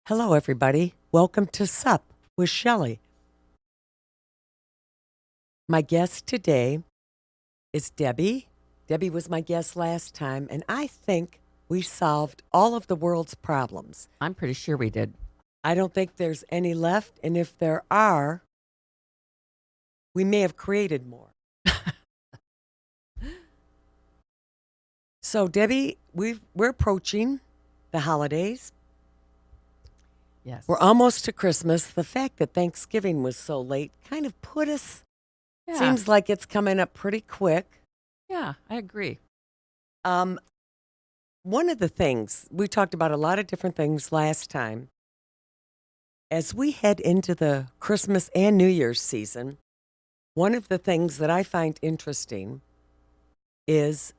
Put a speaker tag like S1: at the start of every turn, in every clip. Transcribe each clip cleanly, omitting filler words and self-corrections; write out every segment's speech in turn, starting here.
S1: Hello, everybody. Welcome to Sup with Shelley. My guest today is Debbie. Debbie was my guest last time, and I think we solved all of the world's problems.
S2: I'm pretty sure we did.
S1: I don't think there's any left, and if there are, we may have created more. So, Debbie, we're approaching the holidays.
S2: Yes.
S1: We're almost to Christmas. The fact that Thanksgiving was so late kind of put us, seems like it's coming up pretty quick.
S2: Yeah, I agree.
S1: One of the things, we talked about a lot of different things last time. As we head into the Christmas and New Year's season, one of the things that I find interesting is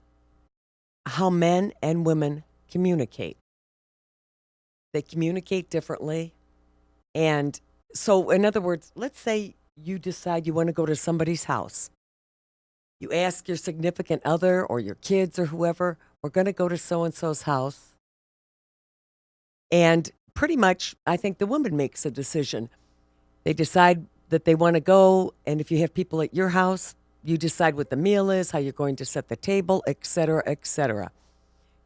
S1: how men and women communicate. They communicate differently. And so, in other words, let's say you decide you want to go to somebody's house. You ask your significant other or your kids or whoever, we're going to go to so-and-so's house. And pretty much, I think the woman makes a decision. They decide that they want to go, and if you have people at your house, you decide what the meal is, how you're going to set the table, et cetera, et cetera.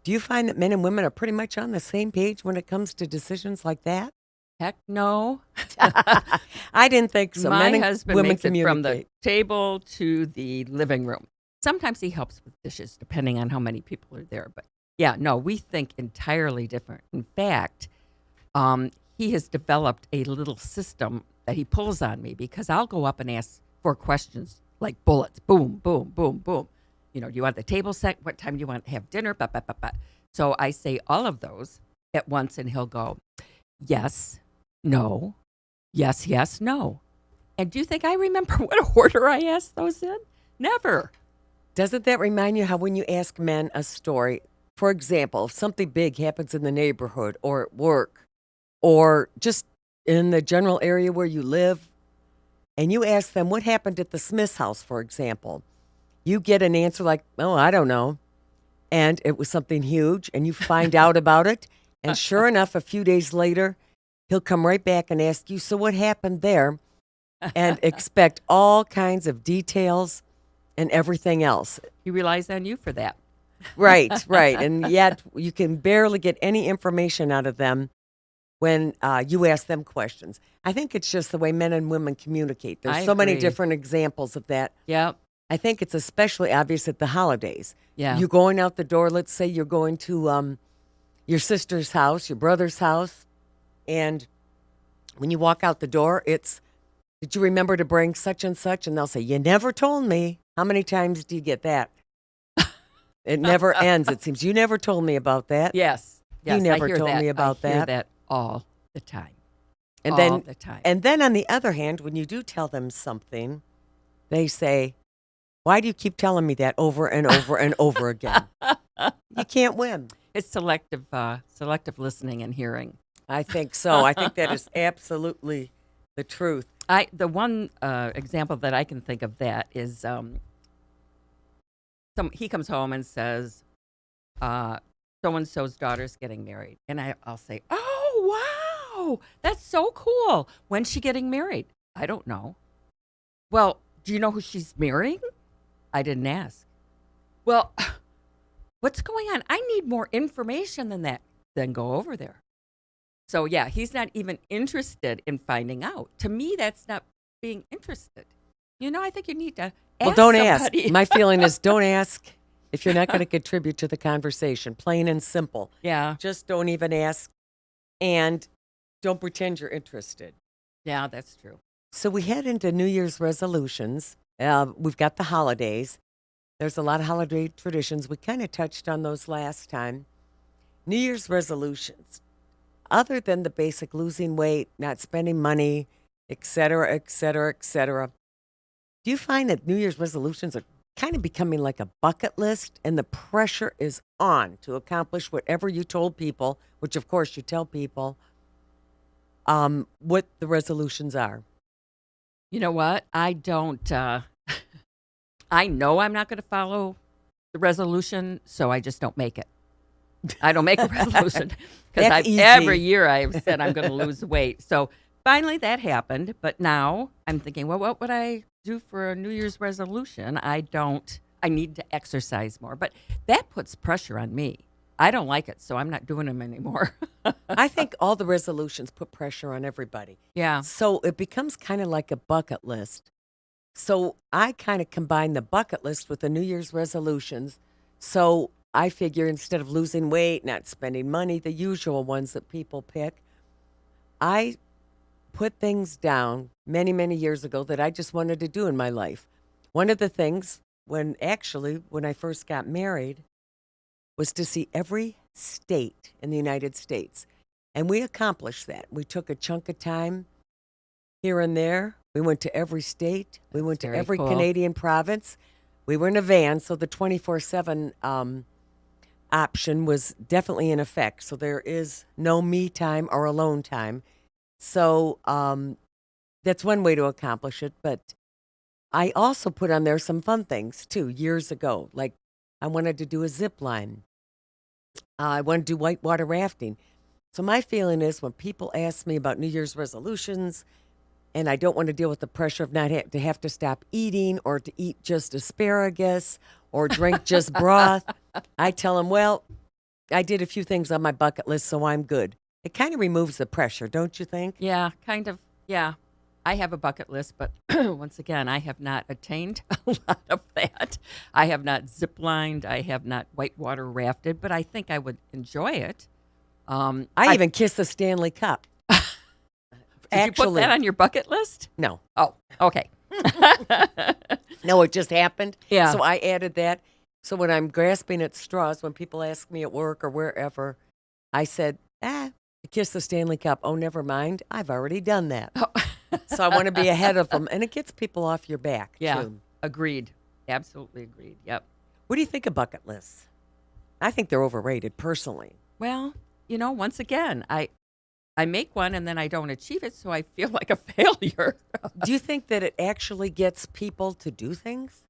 S1: Do you find that men and women are pretty much on the same page when it comes to decisions like that?
S2: Heck no.
S1: I didn't think so.
S2: My
S1: Men and
S2: husband
S1: women
S2: makes it from the
S1: communicate.
S2: table to the living room. Sometimes he helps with dishes, depending on how many people are there. But yeah, no, we think entirely different. In fact, he has developed a little system that he pulls on me because I'll go up and ask 4 questions like bullets. Boom, boom, boom, boom. You know, do you want the table set? What time do you want to have dinner? Bah, bah, bah, bah. So I say all of those at once, and he'll go, yes, no, yes, yes, no. And do you think I remember what order I asked those in? Never.
S1: Doesn't that remind you how when you ask men a story, for example, if something big happens in the neighborhood or at work or just in the general area where you live, and you ask them what happened at the Smith's house, for example, you get an answer like, oh, I don't know. And it was something huge, and you find out about it. And sure enough, a few days later, he'll come right back and ask you, so what happened there? And expect all kinds of details and everything else.
S2: He relies on you for that.
S1: Right. And yet you can barely get any information out of them when you ask them questions. I think it's just the way men and women communicate. There's so many different examples of that.
S2: Yep.
S1: I think it's especially obvious at the holidays.
S2: Yeah.
S1: You're going out the door. Let's say you're going to your sister's house, your brother's house. And when you walk out the door, it's, did you remember to bring such and such? And they'll say, you never told me. How many times do you get that? It never ends, it seems. You never told me about that.
S2: Yes.
S1: You never told me about
S2: I hear
S1: that.
S2: that all the time.
S1: And
S2: all the time.
S1: And then on the other hand, when you do tell them something, they say, why do you keep telling me that over and over and over again? You can't win.
S2: It's selective listening and hearing.
S1: I think so. I think that is absolutely the truth.
S2: The one example that I can think of that is he comes home and says, so-and-so's daughter's getting married. And I'll say, oh, wow, that's so cool. When's she getting married? I don't know. Well, do you know who she's marrying? I didn't ask. Well, what's going on? I need more information than that. Then go over there. So, yeah, he's not even interested in finding out. To me, that's not being interested. You know, I think you need to ask
S1: Well, don't
S2: somebody.
S1: ask. My feeling is don't ask if you're not going to contribute to the conversation, plain and simple.
S2: Yeah.
S1: Just don't even ask, and don't pretend you're interested.
S2: Yeah, that's true.
S1: So we head into New Year's resolutions. We've got the holidays. There's a lot of holiday traditions. We kind of touched on those last time. New Year's resolutions. Other than the basic losing weight, not spending money, et cetera, et cetera, et cetera, do you find that New Year's resolutions are kind of becoming like a bucket list and the pressure is on to accomplish whatever you told people, which of course you tell people, what the resolutions are?
S2: You know what? I don't, I know I'm not going to follow the resolution, so I just don't make it. I don't make a resolution
S1: That's
S2: because
S1: easy.
S2: every year I've said I'm going to lose weight. So finally that happened. But now I'm thinking, well, what would I do for a New Year's resolution? I need to exercise more. But that puts pressure on me. I don't like it, so I'm not doing them anymore.
S1: I think all the resolutions put pressure on everybody.
S2: Yeah.
S1: So it becomes kind of like a bucket list. So I kind of combine the bucket list with the New Year's resolutions. So I figure instead of losing weight, not spending money, the usual ones that people pick, I put things down many, many years ago that I just wanted to do in my life. One of the things when I first got married was to see every state in the United States. And we accomplished that. We took a chunk of time here and there. We went to every state. We went to
S2: very
S1: every
S2: cool.
S1: Canadian province. We were in a van, so the 24/7 option was definitely in effect. So there is no me time or alone time. So that's one way to accomplish it. But I also put on there some fun things, too, years ago. Like I wanted to do a zip line. I want to do whitewater rafting. So my feeling is when people ask me about New Year's resolutions and I don't want to deal with the pressure of not to have to stop eating or to eat just asparagus or drink just broth, I tell them, well, I did a few things on my bucket list, so I'm good. It kind of removes the pressure, don't you think?
S2: Yeah, kind of. Yeah. I have a bucket list, but once again, I have not attained a lot of that. I have not ziplined. I have not whitewater rafted, but I think I would enjoy it.
S1: I even kissed the Stanley Cup.
S2: Did you put that on your bucket list?
S1: No.
S2: Oh, okay.
S1: No, it just happened.
S2: Yeah.
S1: So I added that. So when I'm grasping at straws, when people ask me at work or wherever, I said, kiss the Stanley Cup. Oh, never mind. I've already done that.
S2: Oh.
S1: So I want to be ahead of them. And it gets people off your back,
S2: Yeah,
S1: too.
S2: agreed. Absolutely agreed. Yep.
S1: What do you think of bucket lists? I think they're overrated, personally.
S2: Well, once again, I make one and then I don't achieve it, so I feel like a failure.
S1: Do you think that it actually gets people to do things?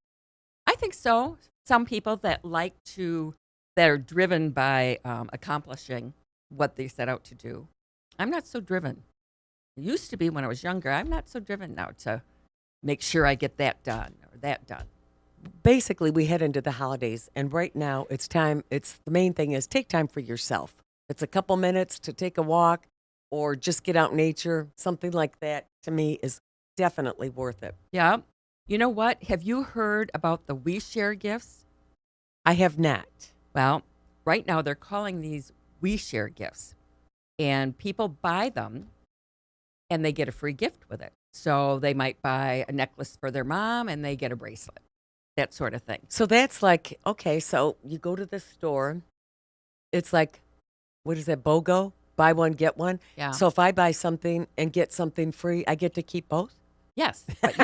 S2: I think so. Some people that are driven by accomplishing what they set out to do. I'm not so driven. It used to be when I was younger. I'm not so driven now to make sure I get that done or that done.
S1: Basically, we head into the holidays, and right now it's time. The main thing is take time for yourself. It's a couple minutes to take a walk or just get out in nature. Something like that, to me, is definitely worth it.
S2: Yeah. You know what? Have you heard about the We Share gifts?
S1: I have not.
S2: Well, right now they're calling these We Share gifts, and people buy them and they get a free gift with it. So they might buy a necklace for their mom and they get a bracelet, that sort of thing.
S1: So that's like, okay, so you go to the store. It's like, what is that, BOGO? Buy one, get one.
S2: Yeah.
S1: So if I buy something and get something free, I get to keep both?
S2: Yes. But,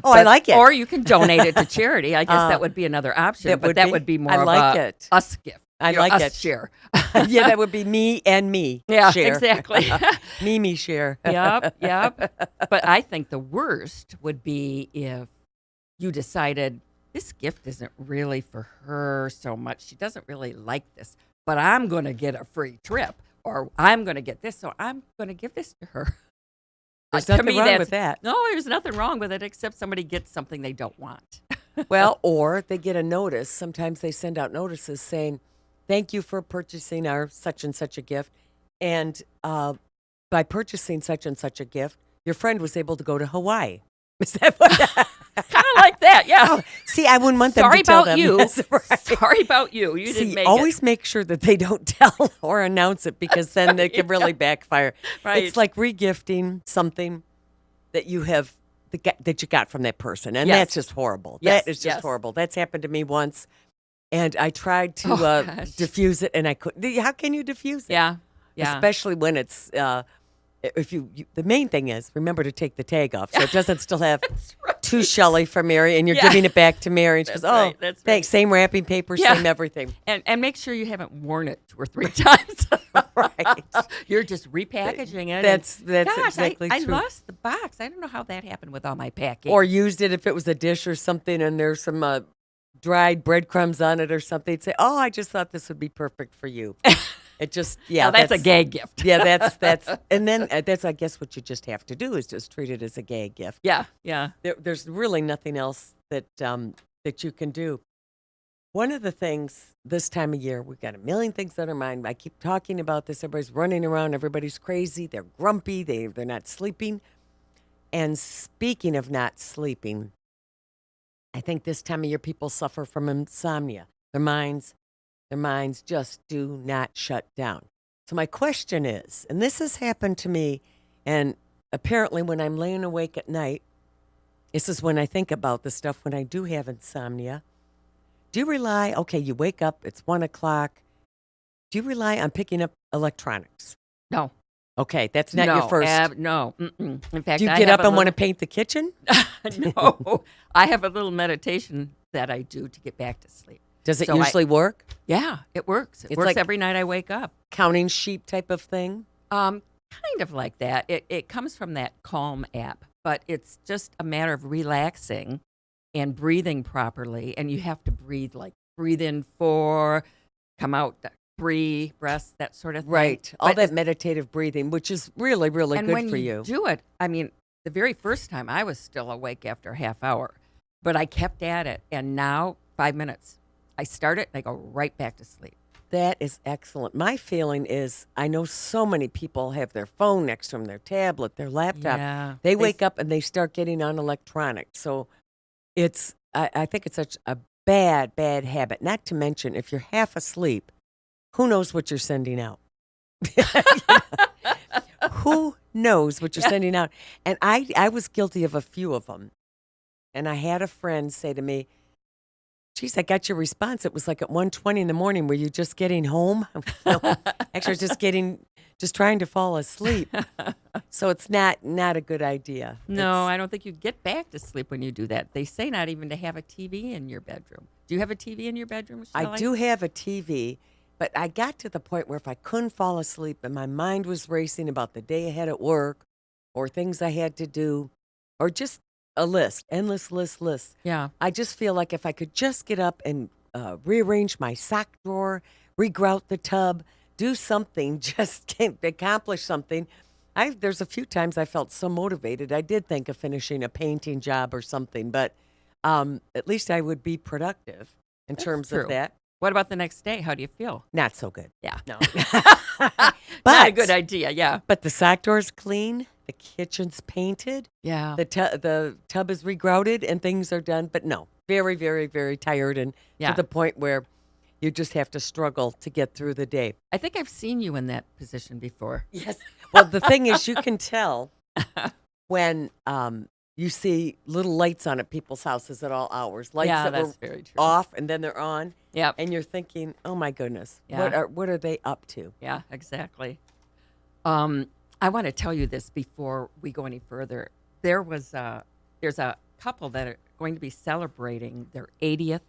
S1: I like it.
S2: Or you can donate it to charity. I guess that would be another option, but that would be more of a us gift.
S1: I like
S2: us
S1: it.
S2: Share.
S1: Yeah, that would be me and me.
S2: Yeah,
S1: share.
S2: exactly.
S1: me share.
S2: Yep. But I think the worst would be if you decided this gift isn't really for her so much. She doesn't really like this, but I'm going to get a free trip or I'm going to get this, so I'm going to give this to her.
S1: There's
S2: To
S1: nothing
S2: me,
S1: wrong with that.
S2: No, there's nothing wrong with it except somebody gets something they don't want.
S1: Well, or they get a notice. Sometimes they send out notices saying, thank you for purchasing our such and such a gift. And by purchasing such and such a gift, your friend was able to go to Hawaii. Is that what?
S2: Kind of like that, yeah.
S1: Oh, see, I wouldn't want them
S2: Sorry
S1: to tell
S2: about
S1: them.
S2: you.
S1: Yes, right.
S2: Sorry about you. You didn't
S1: See,
S2: make
S1: always
S2: it.
S1: make sure that they don't tell or announce it because then it can really backfire.
S2: Right.
S1: It's like regifting something that you have that you got from that person, and
S2: Yes.
S1: that's just horrible.
S2: Yes,
S1: That is just
S2: yes.
S1: horrible. That's happened to me once, and I tried to
S2: Gosh.
S1: diffuse it, and I couldn't. How can you diffuse it?
S2: Yeah.
S1: Especially when it's if you the main thing is remember to take the tag off so it doesn't still have to Shelley for Mary, and you're
S2: Yeah.
S1: giving it back to Mary. And she
S2: That's
S1: goes,
S2: right,
S1: "Oh,
S2: that's
S1: thanks. Same wrapping paper,
S2: Yeah.
S1: same everything."
S2: And make sure you haven't worn it 2 or 3 times.
S1: Right.
S2: You're just repackaging it.
S1: That's
S2: Gosh,
S1: exactly
S2: I
S1: true.
S2: lost the box. I don't know how that happened with all my packing.
S1: Or used it if it was a dish or something, and there's some dried breadcrumbs on it or something. He'd say, "Oh, I just thought this would be perfect for you." It just,
S2: Now
S1: yeah,
S2: that's a gag gift.
S1: yeah, and then that's, I guess, what you just have to do is just treat it as a gag gift.
S2: Yeah, yeah.
S1: There's really nothing else that you can do. One of the things this time of year, we've got a million things on our mind. I keep talking about this. Everybody's running around. Everybody's crazy. They're grumpy. They're not sleeping. And speaking of not sleeping, I think this time of year people suffer from insomnia. Their minds just do not shut down. So my question is, and this has happened to me, and apparently when I'm laying awake at night, this is when I think about the stuff when I do have insomnia. Do you rely, okay, you wake up, it's 1:00. Do you rely on picking up electronics?
S2: No.
S1: Okay, that's not your first.
S2: No. Mm-mm. In fact,
S1: Do you
S2: I
S1: get
S2: have
S1: up and want to paint the kitchen?
S2: No. I have a little meditation that I do to get back to sleep.
S1: Does it
S2: So
S1: usually work?
S2: Yeah, it works. It
S1: It's
S2: works
S1: like-
S2: every night I wake up.
S1: Counting sheep type of thing?
S2: Kind of like that. It comes from that Calm app, but it's just a matter of relaxing and breathing properly. And you have to breathe in 4, come out 3 breaths, that sort of thing.
S1: Right. All
S2: But
S1: that meditative breathing, which is really, really
S2: and
S1: good
S2: when
S1: for
S2: you do it, I mean, the very first time I was still awake after a half hour, but I kept at it. And now 5 minutes. I start it and I go right back to sleep.
S1: That is excellent. My feeling is I know so many people have their phone next to them, their tablet, their laptop.
S2: Yeah.
S1: They wake up and they start getting on electronics. So I think it's such a bad, bad habit. Not to mention, if you're half asleep, who knows what you're sending out? Who knows what you're sending out? And I was guilty of a few of them. And I had a friend say to me, "Geez, I got your response. It was like at 1:20 in the morning. Were you just getting home?" No, actually, I was just trying to fall asleep. So it's not a good idea.
S2: No, I don't think you get back to sleep when you do that. They say not even to have a TV in your bedroom. Do you have a TV in your bedroom, Shelley?
S1: I do have a TV, but I got to the point where if I couldn't fall asleep and my mind was racing about the day ahead at work or things I had to do or just a list, endless list.
S2: Yeah.
S1: I just feel like if I could just get up and rearrange my sock drawer, regrout the tub, do something, just accomplish something. There's a few times I felt so motivated. I did think of finishing a painting job or something, but at least I would be productive in terms
S2: true.
S1: of that.
S2: What about the next day? How do you feel?
S1: Not so good.
S2: Yeah.
S1: No.
S2: Not a good idea. Yeah.
S1: But the sock drawer's clean. The kitchen's painted.
S2: Yeah.
S1: The tub is regrouted and things are done. But no, very, very, very tired and to the point where you just have to struggle to get through the day.
S2: I think I've seen you in that position before.
S1: Yes. Well, the thing is, you can tell when you see little lights on at people's houses at all hours. Lights that
S2: that's
S1: were
S2: very true.
S1: off and then they're on.
S2: Yeah.
S1: And you're thinking, oh my goodness,
S2: Yeah.
S1: what are they up to?
S2: Yeah, exactly. I want to tell you this before we go any further. There's a couple that are going to be celebrating their 80th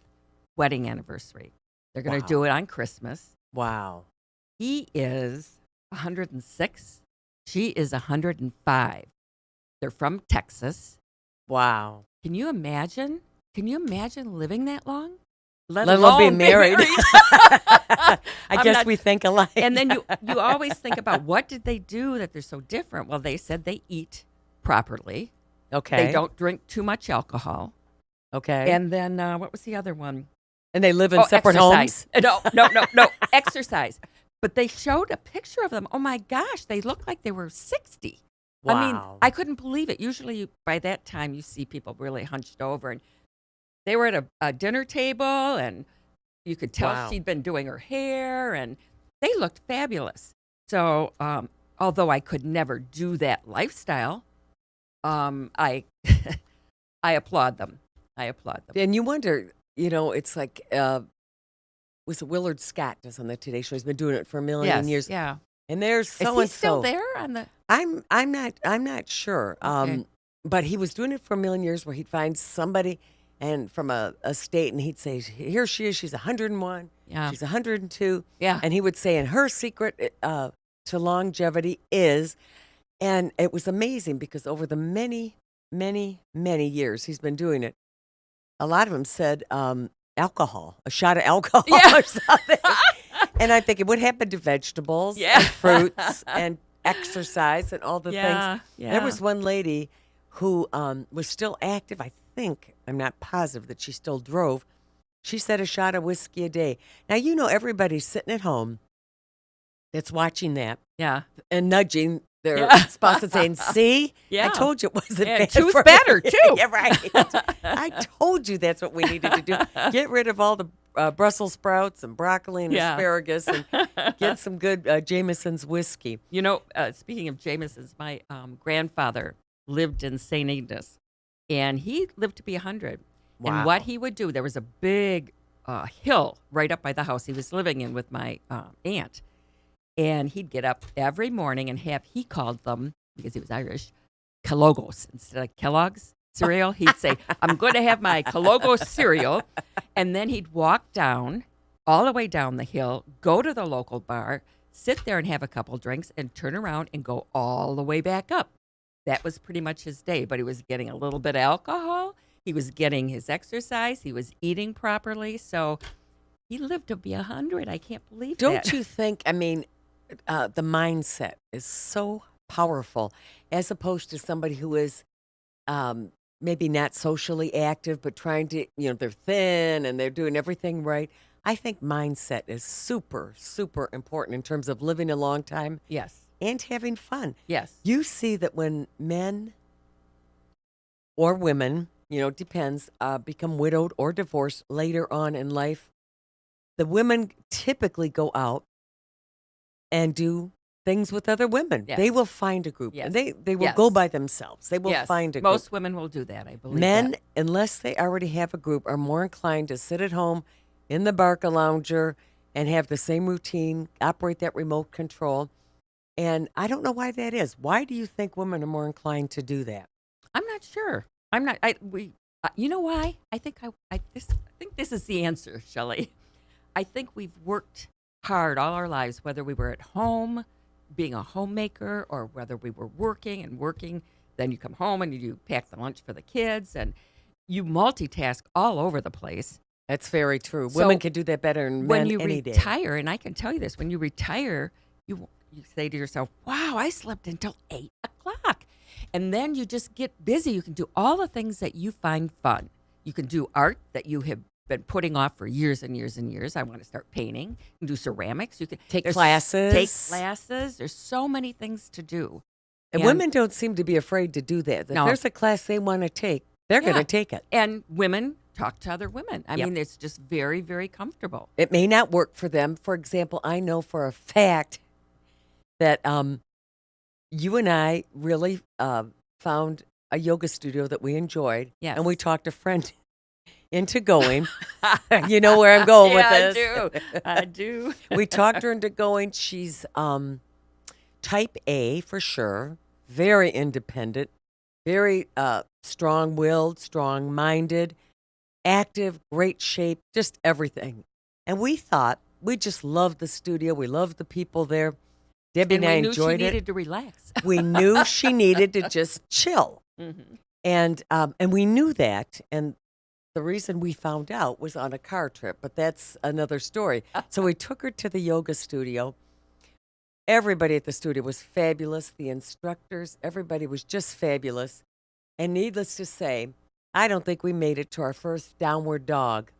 S2: wedding anniversary. They're going to
S1: Wow.
S2: do it on Christmas.
S1: Wow.
S2: He is 106. She is 105. They're from Texas.
S1: Wow.
S2: Can you imagine? Can you imagine living that long?
S1: Let alone be married. I
S2: I'm
S1: guess
S2: not-
S1: we think alike.
S2: And then you always think about what did they do that they're so different? Well, they said they eat properly.
S1: Okay.
S2: They don't drink too much alcohol.
S1: Okay.
S2: And then what was the other one?
S1: And they live in separate
S2: exercise.
S1: homes?
S2: No, exercise. But they showed a picture of them. Oh my gosh, they looked like they were 60.
S1: Wow.
S2: I mean, I couldn't believe it. Usually by that time you see people really hunched over, and they were at a dinner table, and you could tell
S1: Wow.
S2: she'd been doing her hair, and they looked fabulous. So although I could never do that lifestyle, I I applaud them. I applaud them.
S1: And you wonder, it's like, was it Willard Scott does on the Today Show? He's been doing it for a million years.
S2: Yeah.
S1: And there's
S2: Is
S1: so-and-so.
S2: he still there on the?
S1: I'm not sure.
S2: Okay.
S1: But he was doing it for a million years where he'd find somebody and from a state and he'd say, here she is, she's 101,
S2: Yeah.
S1: she's 102.
S2: Yeah.
S1: And he would say, and her secret to longevity is, and it was amazing because over the many, many, many years he's been doing it, a lot of them said alcohol, a shot of alcohol
S2: Yeah.
S1: or something. And I'm thinking, what happened to vegetables
S2: Yeah.
S1: and fruits and exercise and all the things?
S2: Yeah.
S1: There was one lady who was still active. I think, I'm not positive that she still drove. She said a shot of whiskey a day. Now, everybody's sitting at home that's watching that
S2: Yeah.
S1: and nudging their
S2: Yeah.
S1: spouse and saying, see,
S2: Yeah.
S1: I told you it wasn't
S2: Yeah,
S1: bad
S2: two's
S1: for
S2: better,
S1: me."
S2: too.
S1: Yeah, right. I told you that's what we needed to do. Get rid of all the Brussels sprouts and broccoli and
S2: Yeah.
S1: asparagus and get some good Jameson's whiskey.
S2: Speaking of Jameson's, my grandfather lived in St. Ignace, and he lived to be 100.
S1: Wow.
S2: And what he would do, there was a big hill right up by the house he was living in with my aunt. And he'd get up every morning and he called them, because he was Irish, Kellogg's instead of Kellogg's cereal. He'd say, I'm going to have my Kellogg's cereal. And then he'd walk down, all the way down the hill, go to the local bar, sit there and have a couple drinks, and turn around and go all the way back up. That was pretty much his day, but he was getting a little bit of alcohol. He was getting his exercise. He was eating properly. So he lived to be 100. I can't believe that.
S1: Don't you think, the mindset is so powerful as opposed to somebody who is maybe not socially active, but trying to, they're thin and they're doing everything right. I think mindset is super, super important in terms of living a long time
S2: Yes.
S1: and having fun.
S2: Yes.
S1: You see that when men or women, depends, become widowed or divorced later on in life, the women typically go out and do things with other women.
S2: Yes.
S1: They will find a group.
S2: Yes.
S1: And they will
S2: Yes.
S1: go by themselves. They will
S2: Yes.
S1: find a group.
S2: Most women will do that, I believe.
S1: Men,
S2: that.
S1: unless they already have a group, are more inclined to sit at home in the Barca Lounger and have the same routine, operate that remote control. And I don't know why that is. Why do you think women are more inclined to do that?
S2: I'm not sure. I'm not. You know why? I think this is the answer, Shelley. I think we've worked hard all our lives, whether we were at home, being a homemaker, or whether we were working. Then you come home and you pack the lunch for the kids, and you multitask all over the place.
S1: That's very true.
S2: So
S1: Women can do that better than
S2: When
S1: men
S2: you
S1: any day.
S2: retire, and I can tell you this, when you retire, you say to yourself, wow, I slept until 8 o'clock. And then you just get busy. You can do all the things that you find fun. You can do art that you have been putting off for years and years and years. I want to start painting. You can do ceramics. You can
S1: Take
S2: there's-
S1: classes.
S2: Take classes. There's so many things to do.
S1: And women don't seem to be afraid to do that. If
S2: No.
S1: there's a class they want to take, they're going
S2: Yeah.
S1: to take it.
S2: And women talk to other women. I
S1: Yep.
S2: mean, it's just very, very comfortable.
S1: It may not work for them. For example, I know for a fact that you and I really found a yoga studio that we enjoyed.
S2: Yes.
S1: And we talked a friend into going. You know where I'm going with this.
S2: I do.
S1: We talked her into going. She's type A for sure, very independent, very strong-willed, strong-minded, active, great shape, just everything. And we thought, we just loved the studio. We loved the people there. Debbie and I
S2: we knew
S1: enjoyed
S2: she
S1: it.
S2: needed to relax.
S1: We knew she needed to just chill.
S2: Mm-hmm.
S1: And we knew that. And the reason we found out was on a car trip, but that's another story. So we took her to the yoga studio. Everybody at the studio was fabulous. The instructors, everybody was just fabulous. And needless to say, I don't think we made it to our first downward dog.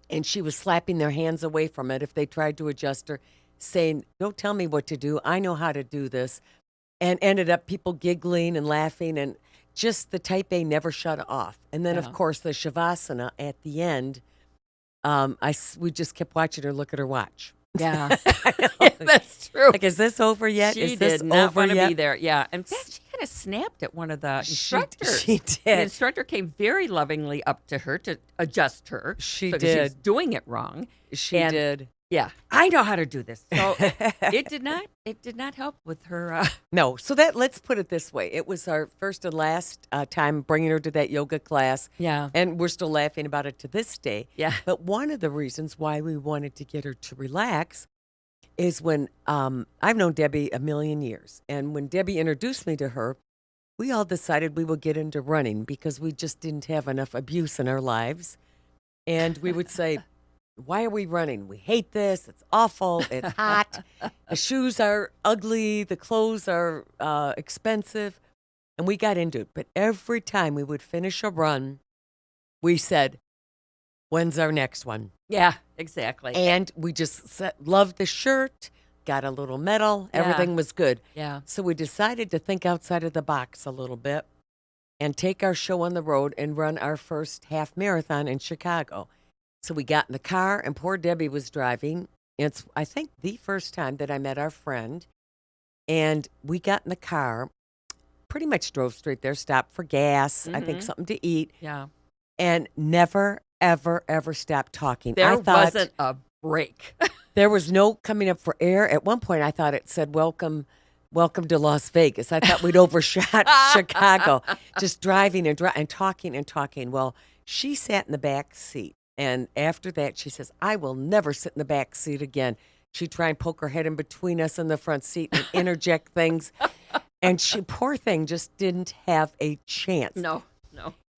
S1: And she was slapping their hands away from it if they tried to adjust her, saying, don't tell me what to do. I know how to do this. And ended up people giggling and laughing, and just the type A never shut off. And then,
S2: Yeah.
S1: of course, the Shavasana at the end, we just kept watching her look at her watch.
S2: Yeah. That's true.
S1: Like, is this over yet?
S2: She
S1: Is this
S2: did not
S1: over
S2: want to
S1: yet?
S2: be there. Yeah. In fact, she kind of snapped at one of the instructors.
S1: She
S2: The
S1: did.
S2: instructor came very lovingly up to her to adjust her.
S1: She
S2: because She was
S1: did.
S2: doing it wrong.
S1: She
S2: And-
S1: did.
S2: Yeah. I know how to do this. So it did not help with her.
S1: No. So let's put it this way. It was our first and last time bringing her to that yoga class.
S2: Yeah.
S1: And we're still laughing about it to this day.
S2: Yeah.
S1: But one of the reasons why we wanted to get her to relax is when I've known Debbie a million years. And when Debbie introduced me to her, we all decided we would get into running because we just didn't have enough abuse in our lives. And we would say, why are we running? We hate this. It's awful. It's hot. The shoes are ugly. The clothes are expensive. And we got into it. But every time we would finish a run, we said, when's our next one?
S2: Yeah, exactly.
S1: And we just loved the shirt, got a little medal.
S2: Yeah.
S1: Everything was good.
S2: Yeah.
S1: So we decided to think outside of the box a little bit and take our show on the road and run our first half marathon in Chicago. So we got in the car, and poor Debbie was driving. It's, I think, the first time that I met our friend. And we got in the car, pretty much drove straight there, stopped for gas, I think something to eat,
S2: Yeah.
S1: and never, ever, ever stopped talking.
S2: There
S1: I thought
S2: wasn't a break.
S1: there was no coming up for air. At one point, I thought it said, welcome to Las Vegas. I thought we'd overshot Chicago, just driving and talking and talking. Well, she sat in the back seat. And after that, she says, I will never sit in the back seat again. She'd try and poke her head in between us in the front seat and interject things. And she, poor thing, just didn't have a chance.
S2: No.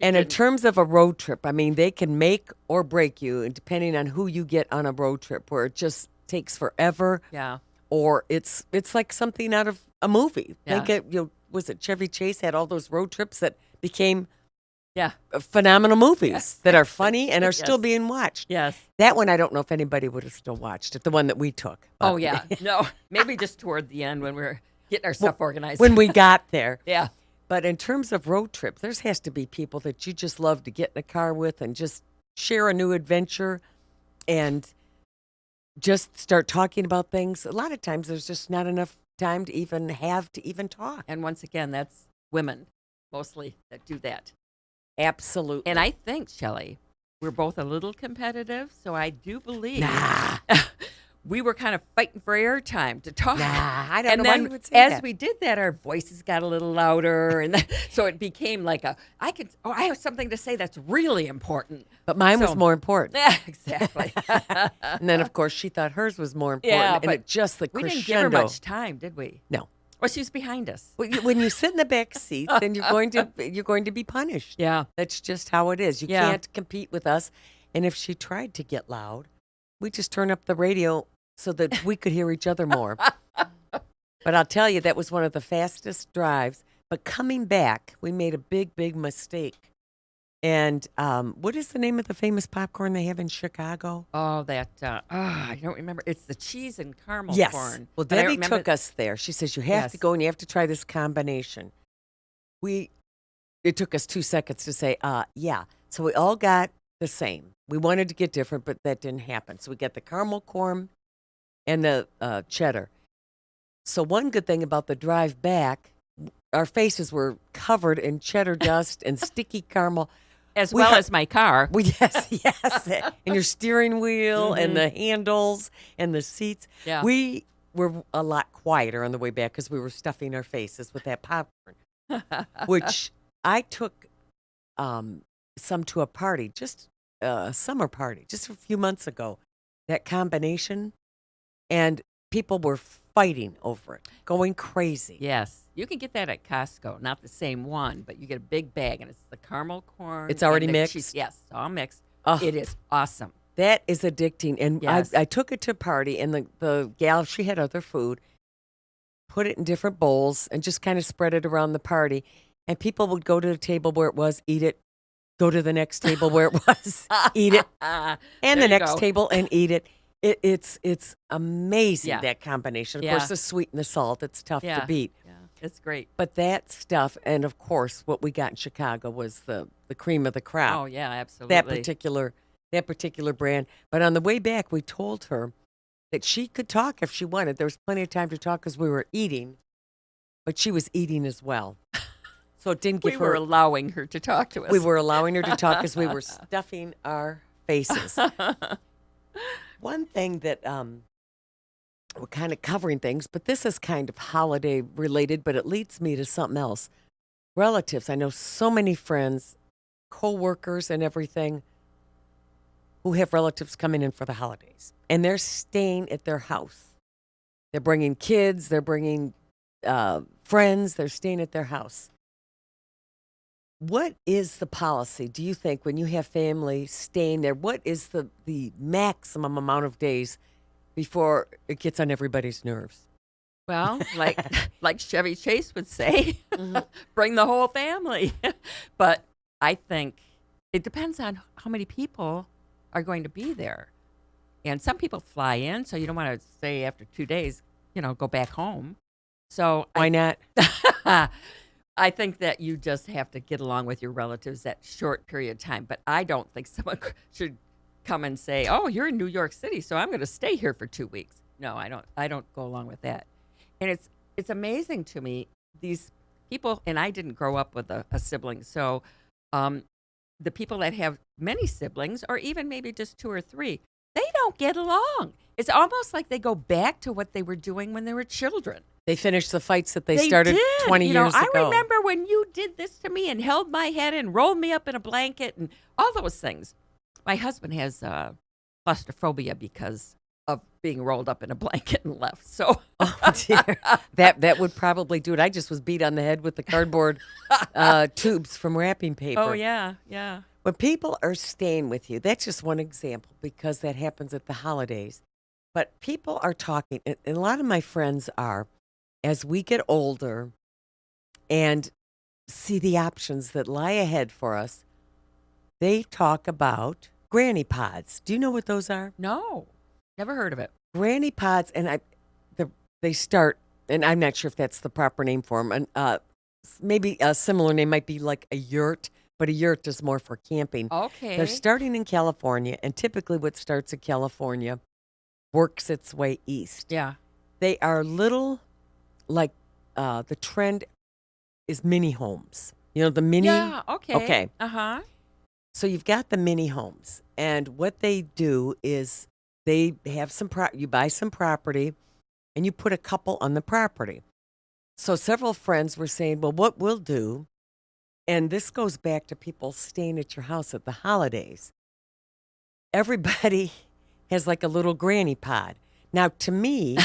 S1: And in terms of a road trip, I mean, they can make or break you, and depending on who you get on a road trip, where it just takes forever.
S2: Yeah.
S1: Or it's like something out of a movie.
S2: Yeah.
S1: Think it, was it Chevy Chase had all those road trips that became
S2: Yeah.
S1: phenomenal movies
S2: Yes.
S1: that are funny and are
S2: Yes.
S1: still being watched.
S2: Yes.
S1: That one, I don't know if anybody would have still watched it, the one that we took.
S2: Oh,
S1: But
S2: yeah. No, maybe just toward the end when we're getting our stuff organized.
S1: when we got there.
S2: Yeah.
S1: But in terms of road trips, there has to be people that you just love to get in a car with and just share a new adventure and just start talking about things. A lot of times there's just not enough time to even talk.
S2: And once again, that's women mostly that do that.
S1: Absolutely.
S2: And I think, Shelley, we're both a little competitive, so I do believe
S1: Nah.
S2: we were kind of fighting for airtime to talk.
S1: Nah, I don't
S2: And
S1: know why
S2: then
S1: you would say
S2: as
S1: that.
S2: we did that, our voices got a little louder, and so it became like I have something to say that's really important.
S1: But mine was
S2: So-
S1: more important.
S2: Yeah, exactly.
S1: And then, of course, she thought hers was more important.
S2: Yeah,
S1: and
S2: but
S1: it just the
S2: we
S1: crescendo.
S2: didn't give her much time, did we?
S1: No.
S2: Well, she was behind us.
S1: When you sit in the back seat, then you're going to be punished.
S2: Yeah.
S1: That's just how it is. You
S2: Yeah.
S1: can't compete with us. And if she tried to get loud, we just turn up the radio so that we could hear each other more. But I'll tell you, that was one of the fastest drives. But coming back, we made a big, big mistake. And what is the name of the famous popcorn they have in Chicago?
S2: Oh, that I don't remember. It's the cheese and caramel
S1: Yes.
S2: corn.
S1: Well,
S2: But I
S1: Debbie
S2: remember-
S1: took us there. She says, you have to
S2: Yes.
S1: go and you have to try this combination. It took us 2 seconds to say, yeah. So we all got the same. We wanted to get different, but that didn't happen. So we got the caramel corn and the cheddar. So one good thing about the drive back, our faces were covered in cheddar dust and sticky caramel.
S2: as
S1: we
S2: well
S1: ha-
S2: as my car.
S1: Well, yes. And your steering wheel and the handles and the seats.
S2: Yeah.
S1: We were a lot quieter on the way back because we were stuffing our faces with that popcorn, which I took some to a party, just a summer party, just a few months ago, that combination. And people were fighting over it, going crazy.
S2: Yes. You can get that at Costco. Not the same one, but you get a big bag, and it's the caramel corn.
S1: It's already
S2: and the
S1: mixed?
S2: cheese. Yes, it's all mixed.
S1: Oh.
S2: It is awesome.
S1: That is addicting. And
S2: Yes.
S1: I took it to a party, and the gal, she had other food, put it in different bowls, and just kind of spread it around the party. And people would go to the table where it was, eat it, go to the next table where it was, eat it, and
S2: There
S1: the
S2: you
S1: next
S2: go.
S1: table and eat it. It's amazing,
S2: Yeah.
S1: that combination. Of
S2: Yeah.
S1: course, the sweet and the salt, it's tough
S2: Yeah.
S1: to beat.
S2: Yeah, it's great.
S1: But that stuff, and of course, what we got in Chicago was the cream of the crop.
S2: Oh, yeah, absolutely.
S1: That particular brand. But on the way back, we told her that she could talk if she wanted. There was plenty of time to talk because we were eating, but she was eating as well. So it didn't
S2: We
S1: give
S2: were
S1: her.
S2: allowing her to talk to us.
S1: We were allowing her to talk because we were stuffing our faces. One thing that we're kind of covering things, but this is kind of holiday related, but it leads me to something else. Relatives. I know so many friends, co-workers and everything who have relatives coming in for the holidays, and they're staying at their house. They're bringing kids, they're bringing friends, they're staying at their house. What is the policy, do you think, when you have family staying there? What is the maximum amount of days before it gets on everybody's nerves?
S2: Well, like like Chevy Chase would say,
S1: hmm
S2: bring the whole family. But I think it depends on how many people are going to be there. And some people fly in, so you don't want to stay after 2 days, go back home. So
S1: Why not?
S2: I think that you just have to get along with your relatives that short period of time. But I don't think someone should come and say, "Oh, you're in New York City, so I'm going to stay here for 2 weeks." No, I don't. I don't go along with that. And it's amazing to me, these people. And I didn't grow up with a sibling, so the people that have many siblings, or even maybe just two or three, they don't get along. It's almost like they go back to what they were doing when they were children.
S1: They finished the fights that they
S2: They
S1: started
S2: did.
S1: 20 years
S2: I
S1: ago.
S2: remember when you did this to me and held my head and rolled me up in a blanket and all those things. My husband has claustrophobia because of being rolled up in a blanket and left. So,
S1: Oh, dear. That would probably do it. I just was beat on the head with the cardboard tubes from wrapping paper.
S2: oh yeah, yeah.
S1: When people are staying with you, that's just one example because that happens at the holidays. But people are talking, and a lot of my friends are, as we get older and see the options that lie ahead for us, they talk about granny pods. Do you know what those are?
S2: No, never heard of it.
S1: Granny pods, and they start, and I'm not sure if that's the proper name for them. And maybe a similar name might be like a yurt, but a yurt is more for camping.
S2: Okay.
S1: They're starting in California, and typically what starts in California works its way east.
S2: Yeah.
S1: They are little, like the trend is mini homes. You know, the mini.
S2: Yeah. Okay.
S1: Okay.
S2: Uh-huh.
S1: So you've got the mini homes, and what they do is they have you buy some property, and you put a couple on the property. So several friends were saying, well, what we'll do, and this goes back to people staying at your house at the holidays. Everybody has like a little granny pod. Now, to me,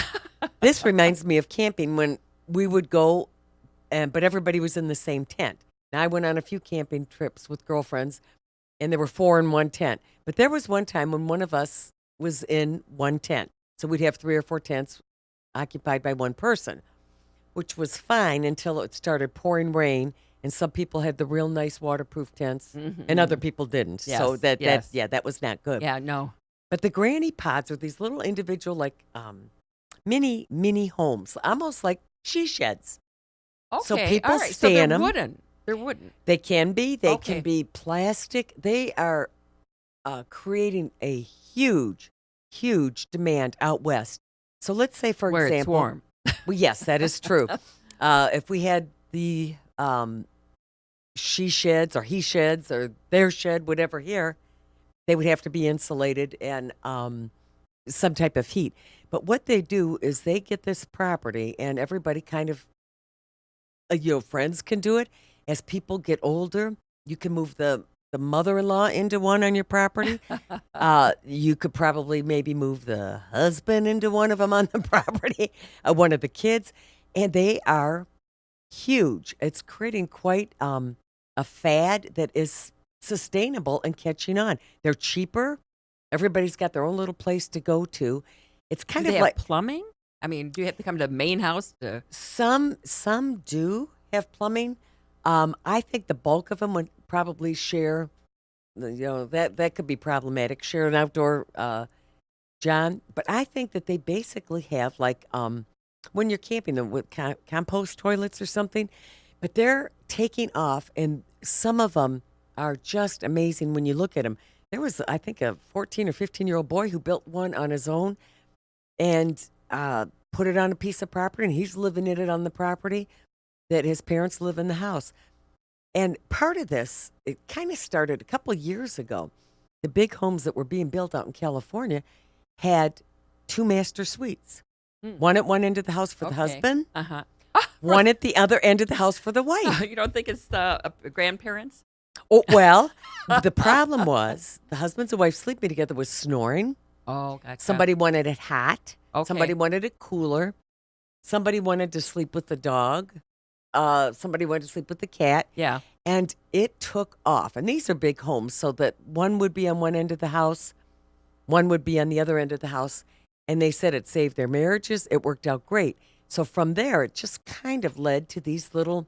S1: this reminds me of camping when we would go, but everybody was in the same tent. Now, I went on a few camping trips with girlfriends, and there were 4 in one tent. But there was one time when one of us was in one tent. So we'd have 3 or 4 tents occupied by one person, which was fine until it started pouring rain, and some people had the real nice waterproof tents, and other people didn't. So
S2: Yes.
S1: that was not good.
S2: Yeah. No.
S1: But the granny pods are these little individual, like mini homes, almost like she sheds.
S2: Okay.
S1: So people
S2: all right.
S1: stay
S2: so
S1: in
S2: they're
S1: 'em.
S2: wooden. They're wooden.
S1: They can be. They
S2: Okay.
S1: can be plastic. They are creating a huge, huge demand out west. So let's say, for
S2: Where
S1: example,
S2: it's warm.
S1: well, yes, that is true. If we had the she sheds or he sheds or their shed, whatever here, they would have to be insulated and some type of heat. But what they do is they get this property, and everybody kind of, friends can do it. As people get older, you can move the mother-in-law into one on your property. You could probably maybe move the husband into one of them on the property, one of the kids, and they are huge. It's creating quite a fad that is sustainable and catching on. They're cheaper. Everybody's got their own little place to go to. It's kind
S2: Do
S1: of
S2: they
S1: like
S2: have plumbing? I mean, do you have to come to the main house to?
S1: some do have plumbing. I think the bulk of them would probably share. That could be problematic. Share an outdoor, John. But I think that they basically have like when you're camping them with compost toilets or something. But they're taking off, and some of them are just amazing when you look at them. There was, I think, a 14 or 15-year-old boy who built one on his own and put it on a piece of property, and he's living in it on the property that his parents live in the house. And part of this, it kind of started a couple of years ago. The big homes that were being built out in California had 2 master suites.
S2: Mm.
S1: One at one end of the house for the
S2: Okay.
S1: husband,
S2: Uh-huh.
S1: one at the other end of the house for the wife.
S2: You don't think it's the grandparents?
S1: Oh, well, the problem was the husbands and wife sleeping together was snoring.
S2: Oh, gotcha.
S1: Somebody wanted it hot.
S2: Okay.
S1: Somebody wanted it cooler. Somebody wanted to sleep with the dog. Somebody wanted to sleep with the cat.
S2: Yeah.
S1: And it took off. And these are big homes, so that one would be on one end of the house, one would be on the other end of the house. And they said it saved their marriages. It worked out great. So from there, it just kind of led to these little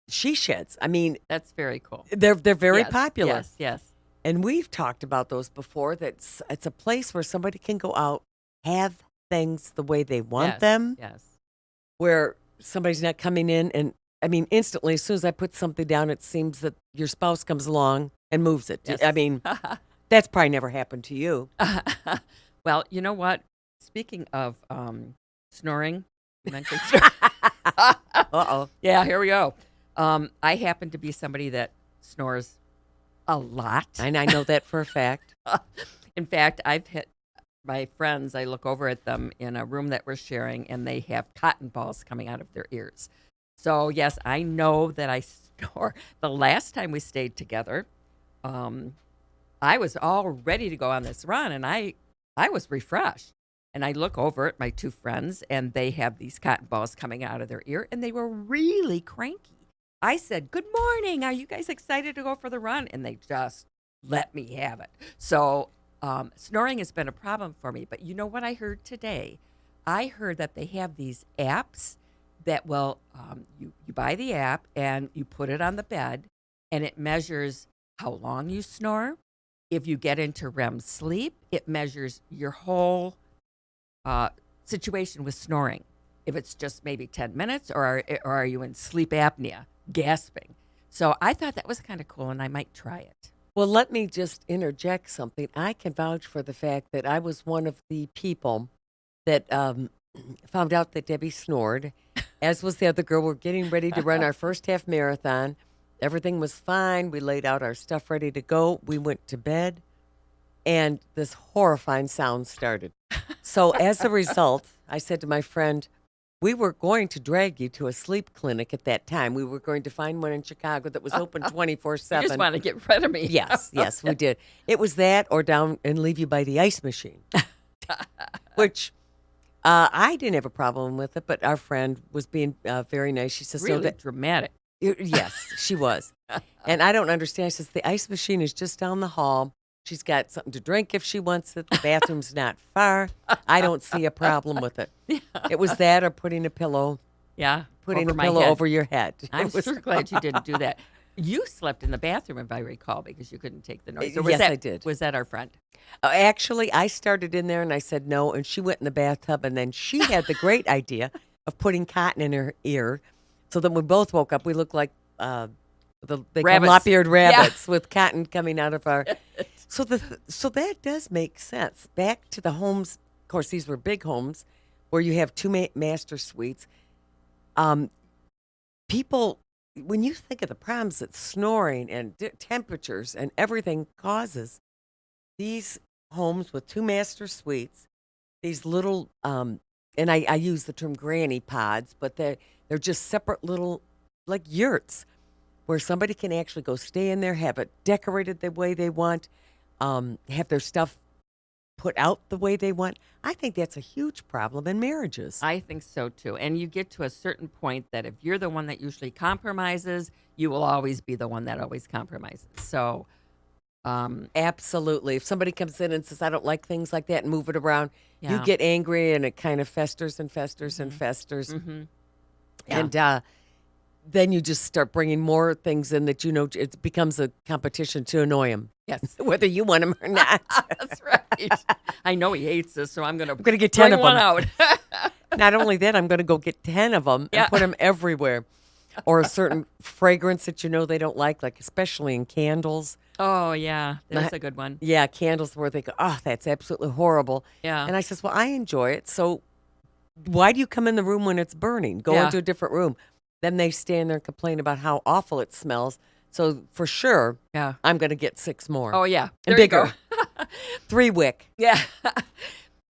S1: she sheds. I mean,
S2: That's very cool.
S1: they're very
S2: Yes,
S1: popular.
S2: Yes, yes.
S1: And we've talked about those before. That it's a place where somebody can go out, have things the way they want
S2: Yes,
S1: them,
S2: Yes.
S1: where somebody's not coming in. And I mean, instantly, as soon as I put something down, it seems that your spouse comes along and moves it.
S2: Yes.
S1: I mean, that's probably never happened to you.
S2: Well, you know what? Speaking of snoring, you mentioned snoring.
S1: Uh-oh.
S2: Yeah, here we go. I happen to be somebody that snores a lot.
S1: And I know that for a fact.
S2: In fact, I've hit my friends, I look over at them in a room that we're sharing, and they have cotton balls coming out of their ears. So, yes, I know that I snore. The last time we stayed together, I was all ready to go on this run, and I was refreshed. And I look over at my two friends, and they have these cotton balls coming out of their ear, and they were really cranky. I said, "Good morning. Are you guys excited to go for the run?" And they just let me have it. So snoring has been a problem for me. But you know what I heard today? I heard that they have these apps that will, you buy the app and you put it on the bed, and it measures how long you snore. If you get into REM sleep, it measures your whole situation with snoring. If it's just maybe 10 minutes, or are you in sleep apnea, gasping? So I thought that was kind of cool, and I might try it.
S1: Well, let me just interject something. I can vouch for the fact that I was one of the people that found out that Debbie snored, as was the other girl. We're getting ready to run our first half marathon. Everything was fine. We laid out our stuff ready to go. We went to bed, and this horrifying sound started. So as a result, I said to my friend, we were going to drag you to a sleep clinic at that time. We were going to find one in Chicago that was open 24/7.
S2: You just want to get rid of me.
S1: Yes, we did. It was that or down and leave you by the ice machine, which I didn't have a problem with it, but our friend was being very nice. She says,
S2: Really
S1: no, that,
S2: dramatic.
S1: yes, she was. And I don't understand. She says, the ice machine is just down the hall. She's got something to drink if she wants it. The bathroom's not far. I don't see a problem with it. It was that or putting a pillow
S2: Putting
S1: a pillow over your head.
S2: I'm
S1: It was
S2: sure glad you didn't do that. You slept in the bathroom, if I recall, because you couldn't take the noise. Or was
S1: Yes,
S2: that,
S1: I did.
S2: Was that our friend?
S1: Actually, I started in there and I said no, and she went in the bathtub, and then she had the great idea of putting cotton in her ear, so that when we both woke up, we looked like they call them
S2: Rabbits.
S1: lop-eared rabbits with cotton coming out of our. So that does make sense. Back to the homes. Of course, these were big homes where you have two master suites. People, when you think of the problems that snoring and temperatures and everything causes, these homes with two master suites, these little, and I use the term granny pods, but they're just separate little, like yurts, where somebody can actually go stay in there, have it decorated the way they want, have their stuff put out the way they want. I think that's a huge problem in marriages.
S2: I think so, too. And you get to a certain point that if you're the one that usually compromises, you will always be the one that always compromises. So,
S1: Absolutely. If somebody comes in and says, I don't like things like that, and move it around, you
S2: Yeah.
S1: get angry, and it kind of festers and festers and festers.
S2: mhm.
S1: And then you just start bringing more things in that it becomes a competition to annoy him,
S2: Yes.
S1: whether you want him or not.
S2: That's right. I know he hates this, so I'm going to
S1: get 10
S2: bring
S1: of
S2: one
S1: them.
S2: out.
S1: Not only that, I'm going to go get 10 of them
S2: Yeah.
S1: and put them everywhere. Or a certain fragrance that they don't like especially in candles.
S2: Oh, yeah. That's
S1: My-
S2: a good one.
S1: Yeah, candles where they go, oh, that's absolutely horrible.
S2: Yeah.
S1: And I says, well, I enjoy it. So why do you come in the room when it's burning? Go
S2: Yeah.
S1: into a different room. Then they stand there and complain about how awful it smells. So for sure,
S2: Yeah.
S1: I'm going to get 6 more.
S2: Oh, yeah.
S1: And
S2: There you go.
S1: bigger. 3 wick.
S2: Yeah.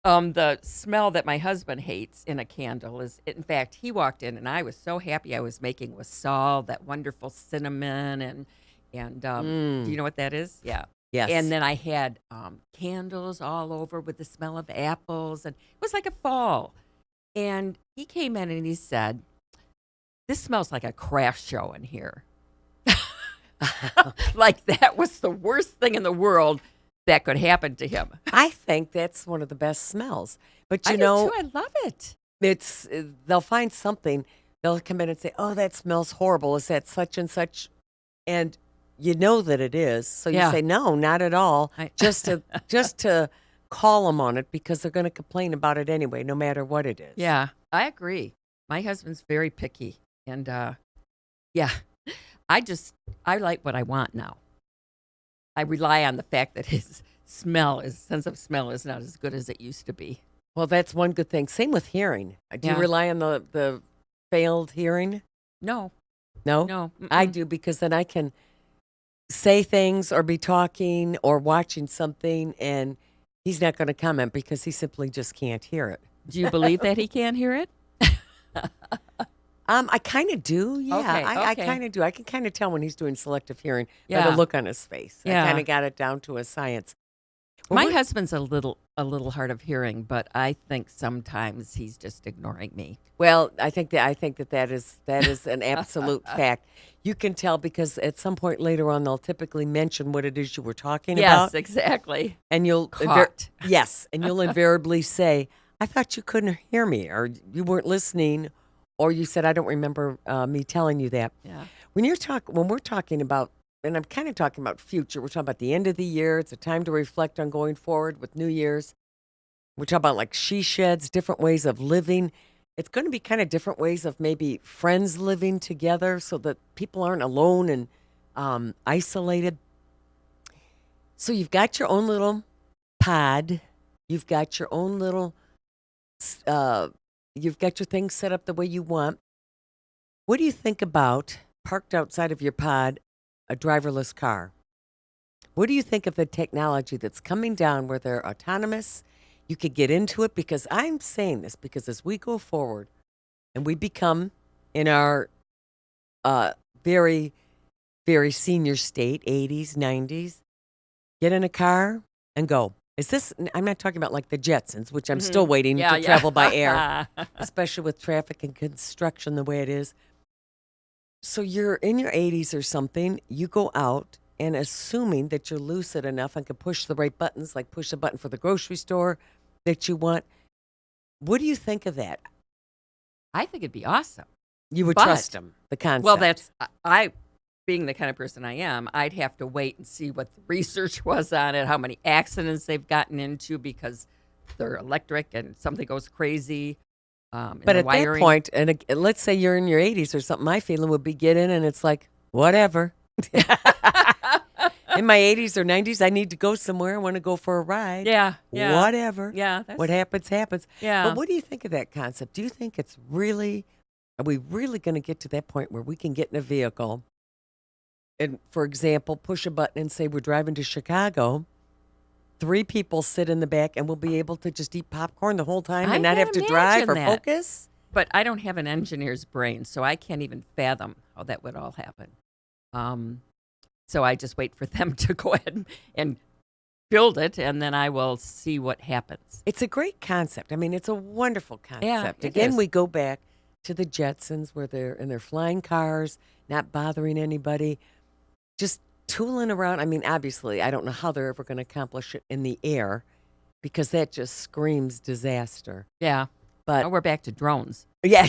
S2: The smell that my husband hates in a candle is, in fact, he walked in and I was so happy I was making with Saul, that wonderful cinnamon and do you know what that is? Yeah.
S1: Yes.
S2: And then I had candles all over with the smell of apples, and it was like a fall. And he came in and he said, "This smells like a craft show in here." Like that was the worst thing in the world that could happen to him.
S1: I think that's one of the best smells. But
S2: I
S1: you
S2: do
S1: know,
S2: too. I love it.
S1: it's they'll find something. They'll come in and say, "Oh, that smells horrible. Is that such and such?" And you know that it is. So you
S2: Yeah.
S1: say, "No, not at all."
S2: I-
S1: Just to call them on it because they're going to complain about it anyway, no matter what it is.
S2: Yeah, I agree. My husband's very picky, and yeah, I like what I want now. I rely on the fact that his sense of smell is not as good as it used to be.
S1: Well, that's one good thing. Same with hearing. Do you
S2: Yeah.
S1: rely on the failed hearing?
S2: No,
S1: No?
S2: no,
S1: I
S2: mm-mm.
S1: do because then I can say things or be talking or watching something and he's not going to comment because he simply just can't hear it.
S2: Do you believe that he can't hear it?
S1: I kind of do. Yeah,
S2: Okay,
S1: I
S2: okay.
S1: kind of do. I can kind of tell when he's doing selective hearing by
S2: Yeah.
S1: the look on his face. I
S2: Yeah.
S1: kind of got it down to a science. Well,
S2: My
S1: we're-
S2: husband's a little hard of hearing, but I think sometimes he's just ignoring me.
S1: Well, I think that is an absolute fact. You can tell because at some point later on they'll typically mention what it is you were talking
S2: Yes,
S1: about,
S2: exactly.
S1: and you'll
S2: Caught.
S1: yes, and you'll invariably say, "I thought you couldn't hear me, or you weren't listening, or you said I don't remember me telling you that."
S2: Yeah.
S1: When we're talking about, and I'm kind of talking about future. We're talking about the end of the year. It's a time to reflect on going forward with New Year's. We're talking about like she sheds, different ways of living. It's going to be kind of different ways of maybe friends living together so that people aren't alone and isolated. So you've got your own little pod. You've got your own little, you've got your things set up the way you want. What do you think about parked outside of your pod, a driverless car? What do you think of the technology that's coming down where they're autonomous? You could get into it because I'm saying this because as we go forward and we become in our very, very senior state, 80s, 90s, get in a car and go. I'm not talking about like the Jetsons, which I'm still waiting
S2: Yeah,
S1: to
S2: yeah.
S1: travel by air, especially with traffic and construction the way it is. So you're in your 80s or something, you go out and assuming that you're lucid enough and can push the right buttons, like push the button for the grocery store that you want. What do you think of that?
S2: I think it'd be awesome.
S1: You would
S2: But-
S1: trust them, the concept.
S2: Well, that's I being the kind of person I am, I'd have to wait and see what the research was on it, how many accidents they've gotten into because they're electric and something goes crazy. In
S1: But
S2: the
S1: at
S2: wiring.
S1: that point, and let's say you're in your 80s or something, my feeling would be get in and it's like, whatever. In my 80s or 90s, I need to go somewhere. I want to go for a ride.
S2: Yeah, yeah.
S1: Whatever.
S2: Yeah,
S1: What happens, happens.
S2: yeah.
S1: But what do you think of that concept? Do you think are we really going to get to that point where we can get in a vehicle and, for example, push a button and say we're driving to Chicago, 3 people sit in the back and we'll be able to just eat popcorn the whole time
S2: I
S1: and not
S2: can
S1: have to drive or
S2: imagine that.
S1: focus?
S2: But I don't have an engineer's brain, so I can't even fathom how that would all happen. So I just wait for them to go ahead and build it, and then I will see what happens.
S1: It's a great concept. I mean, it's a wonderful concept.
S2: it
S1: Again,
S2: is.
S1: we go back to the Jetsons where they're in their flying cars, not bothering anybody, just tooling around. I mean, obviously, I don't know how they're ever going to accomplish it in the air because that just screams disaster.
S2: Yeah.
S1: But
S2: Now we're back to drones.
S1: yeah.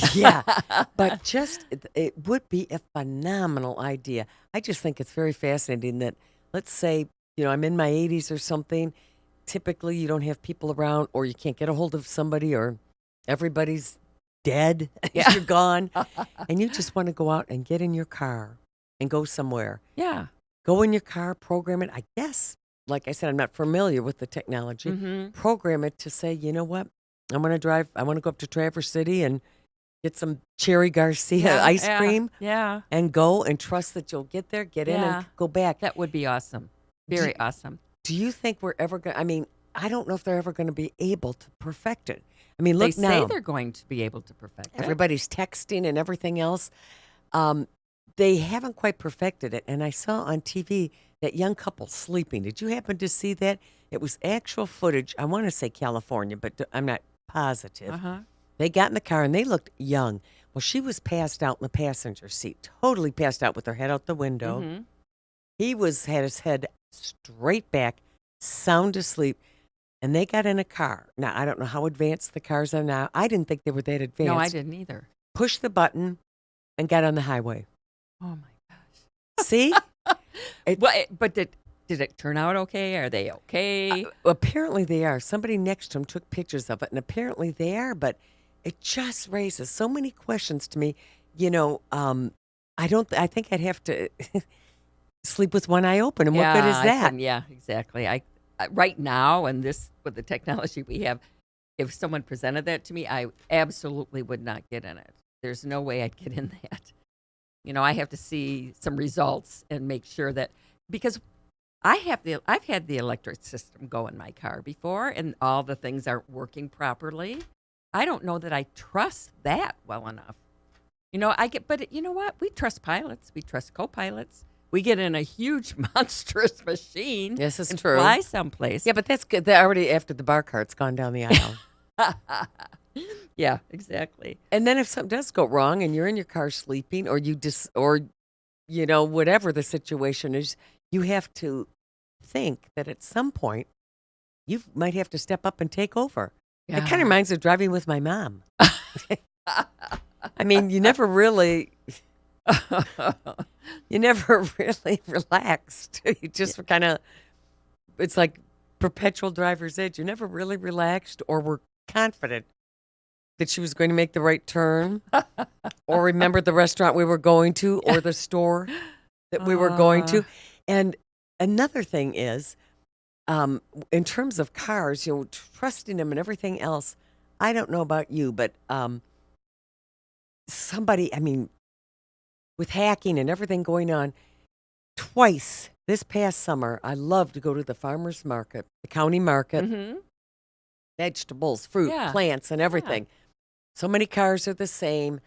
S1: But just it would be a phenomenal idea. I just think it's very fascinating that, let's say, I'm in my 80s or something. Typically, you don't have people around, or you can't get a hold of somebody, or everybody's dead.
S2: Yeah.
S1: You're gone, and you just want to go out and get in your car and go somewhere.
S2: Yeah.
S1: Go in your car, program it. I guess, like I said, I'm not familiar with the technology.
S2: Mm-hmm.
S1: Program it to say, you know what? I want to go up to Traverse City and get some Cherry Garcia ice cream
S2: Yeah.
S1: and go and trust that you'll get there, get in
S2: Yeah.
S1: and go back.
S2: That would be awesome. Very awesome.
S1: Do you think we're ever going to, I mean, I don't know if they're ever going to be able to perfect it. I mean,
S2: They
S1: look
S2: say
S1: now,
S2: they're going to be able to perfect it.
S1: everybody's texting and everything else. They haven't quite perfected it. And I saw on TV that young couple sleeping. Did you happen to see that? It was actual footage. I want to say California, but I'm not positive.
S2: Uh-huh.
S1: They got in the car and they looked young. Well, she was passed out in the passenger seat, totally passed out with her head out the window.
S2: Mhm.
S1: He had his head straight back, sound asleep, and they got in a car. Now, I don't know how advanced the cars are now. I didn't think they were that advanced.
S2: No, I didn't either.
S1: Pushed the button and got on the highway.
S2: Oh, my gosh.
S1: See?
S2: But did it turn out okay? Are they okay?
S1: Apparently they are. Somebody next to him took pictures of it, and apparently they are, but it just raises so many questions to me. I think I'd have to sleep with one eye open, and what good is that?
S2: Yeah, exactly. I right now, and this with the technology we have, if someone presented that to me, I absolutely would not get in it. There's no way I'd get in that. I have to see some results and make sure that, because I've had the electric system go in my car before, and all the things aren't working properly. I don't know that I trust that well enough. But you know what? We trust pilots. We trust CoPilots. We get in a huge, monstrous machine.
S1: Yes, it's
S2: and
S1: true.
S2: Fly someplace.
S1: Yeah, but that's good. They're already after the bar cart's gone down the aisle.
S2: Yeah, exactly.
S1: And then if something does go wrong and you're in your car sleeping, or whatever the situation is, you have to think that at some point you might have to step up and take over.
S2: Yeah.
S1: It kind of reminds me of driving with my mom. I mean, you never really relaxed. You just kind of, it's like perpetual driver's edge. You never really relaxed or were confident that she was going to make the right turn or remember the restaurant we were going to or the store that we were going to. And another thing is, in terms of cars, trusting them and everything else, I don't know about you, but with hacking and everything going on, twice this past summer, I love to go to the farmer's market, the county market, vegetables, fruit, plants, and everything.
S2: Yeah.
S1: So many cars are the same.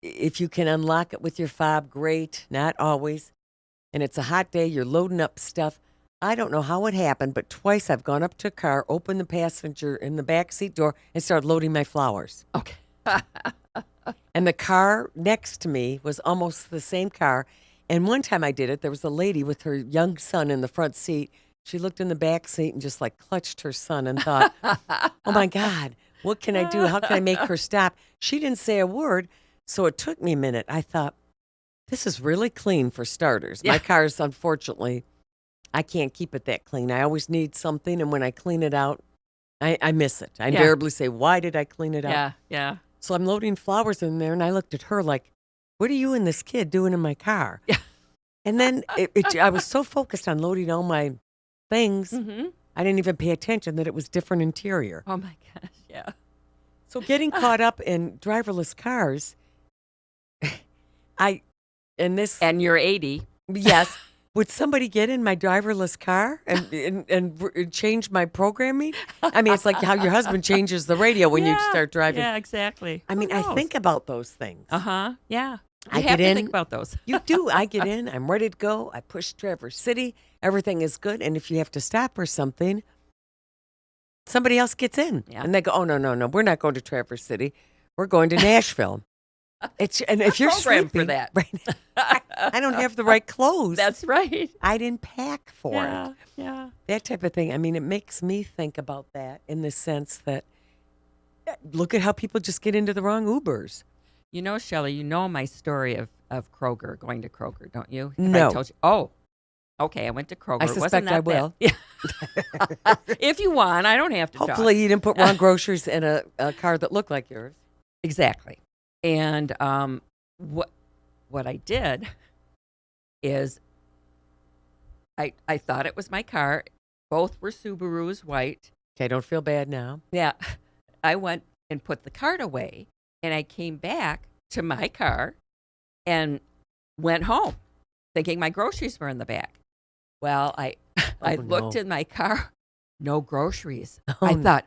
S1: If you can unlock it with your fob, great. Not always. And it's a hot day, you're loading up stuff. I don't know how it happened, but twice I've gone up to a car, opened the passenger in the backseat door, and started loading my flowers.
S2: Okay.
S1: And the car next to me was almost the same car. And one time I did it, there was a lady with her young son in the front seat. She looked in the back seat and just clutched her son and thought, oh my God, what can I do? How can I make her stop? She didn't say a word, so it took me a minute. I thought, this is really clean for starters.
S2: Yeah.
S1: My car's, unfortunately, I can't keep it that clean. I always need something, and when I clean it out, I miss it. I invariably say, why did I clean it out?
S2: Yeah.
S1: So I'm loading flowers in there, and I looked at her like, what are you and this kid doing in my car?
S2: Yeah.
S1: And then I was so focused on loading all my things, I didn't even pay attention that it was different interior.
S2: Oh, my gosh, yeah.
S1: So getting caught up in driverless cars,
S2: And you're 80.
S1: Yes. Would somebody get in my driverless car and change my programming? I mean, it's like how your husband changes the radio when you start driving.
S2: Yeah, exactly.
S1: I mean, I think about those things.
S2: Yeah.
S1: I
S2: have
S1: get in.
S2: to think about those.
S1: You do. I get in. I'm ready to go. I push Traverse City. Everything is good. And if you have to stop or something, somebody else gets in.
S2: Yeah.
S1: And they go, oh, no. We're not going to Traverse City. We're going to Nashville. And if you're
S2: programmed
S1: sleeping,
S2: for that.
S1: Right, I don't have the right clothes.
S2: That's right.
S1: I didn't pack for it.
S2: Yeah.
S1: That type of thing. I mean, it makes me think about that in the sense that look at how people just get into the wrong Ubers.
S2: Shelley, you know my story of Kroger, going to Kroger, don't you?
S1: No.
S2: I told you. Oh, okay. I went to Kroger.
S1: I suspect I will.
S2: Yeah. If you want, I don't have to
S1: Hopefully
S2: talk.
S1: you didn't put wrong groceries in a car that looked like yours.
S2: Exactly. And what I did is I thought it was my car. Both were Subarus, white.
S1: Okay, don't feel bad now.
S2: Yeah. I went and put the cart away, and I came back to my car and went home thinking my groceries were in the back. Well, I looked in my car, no groceries. I thought,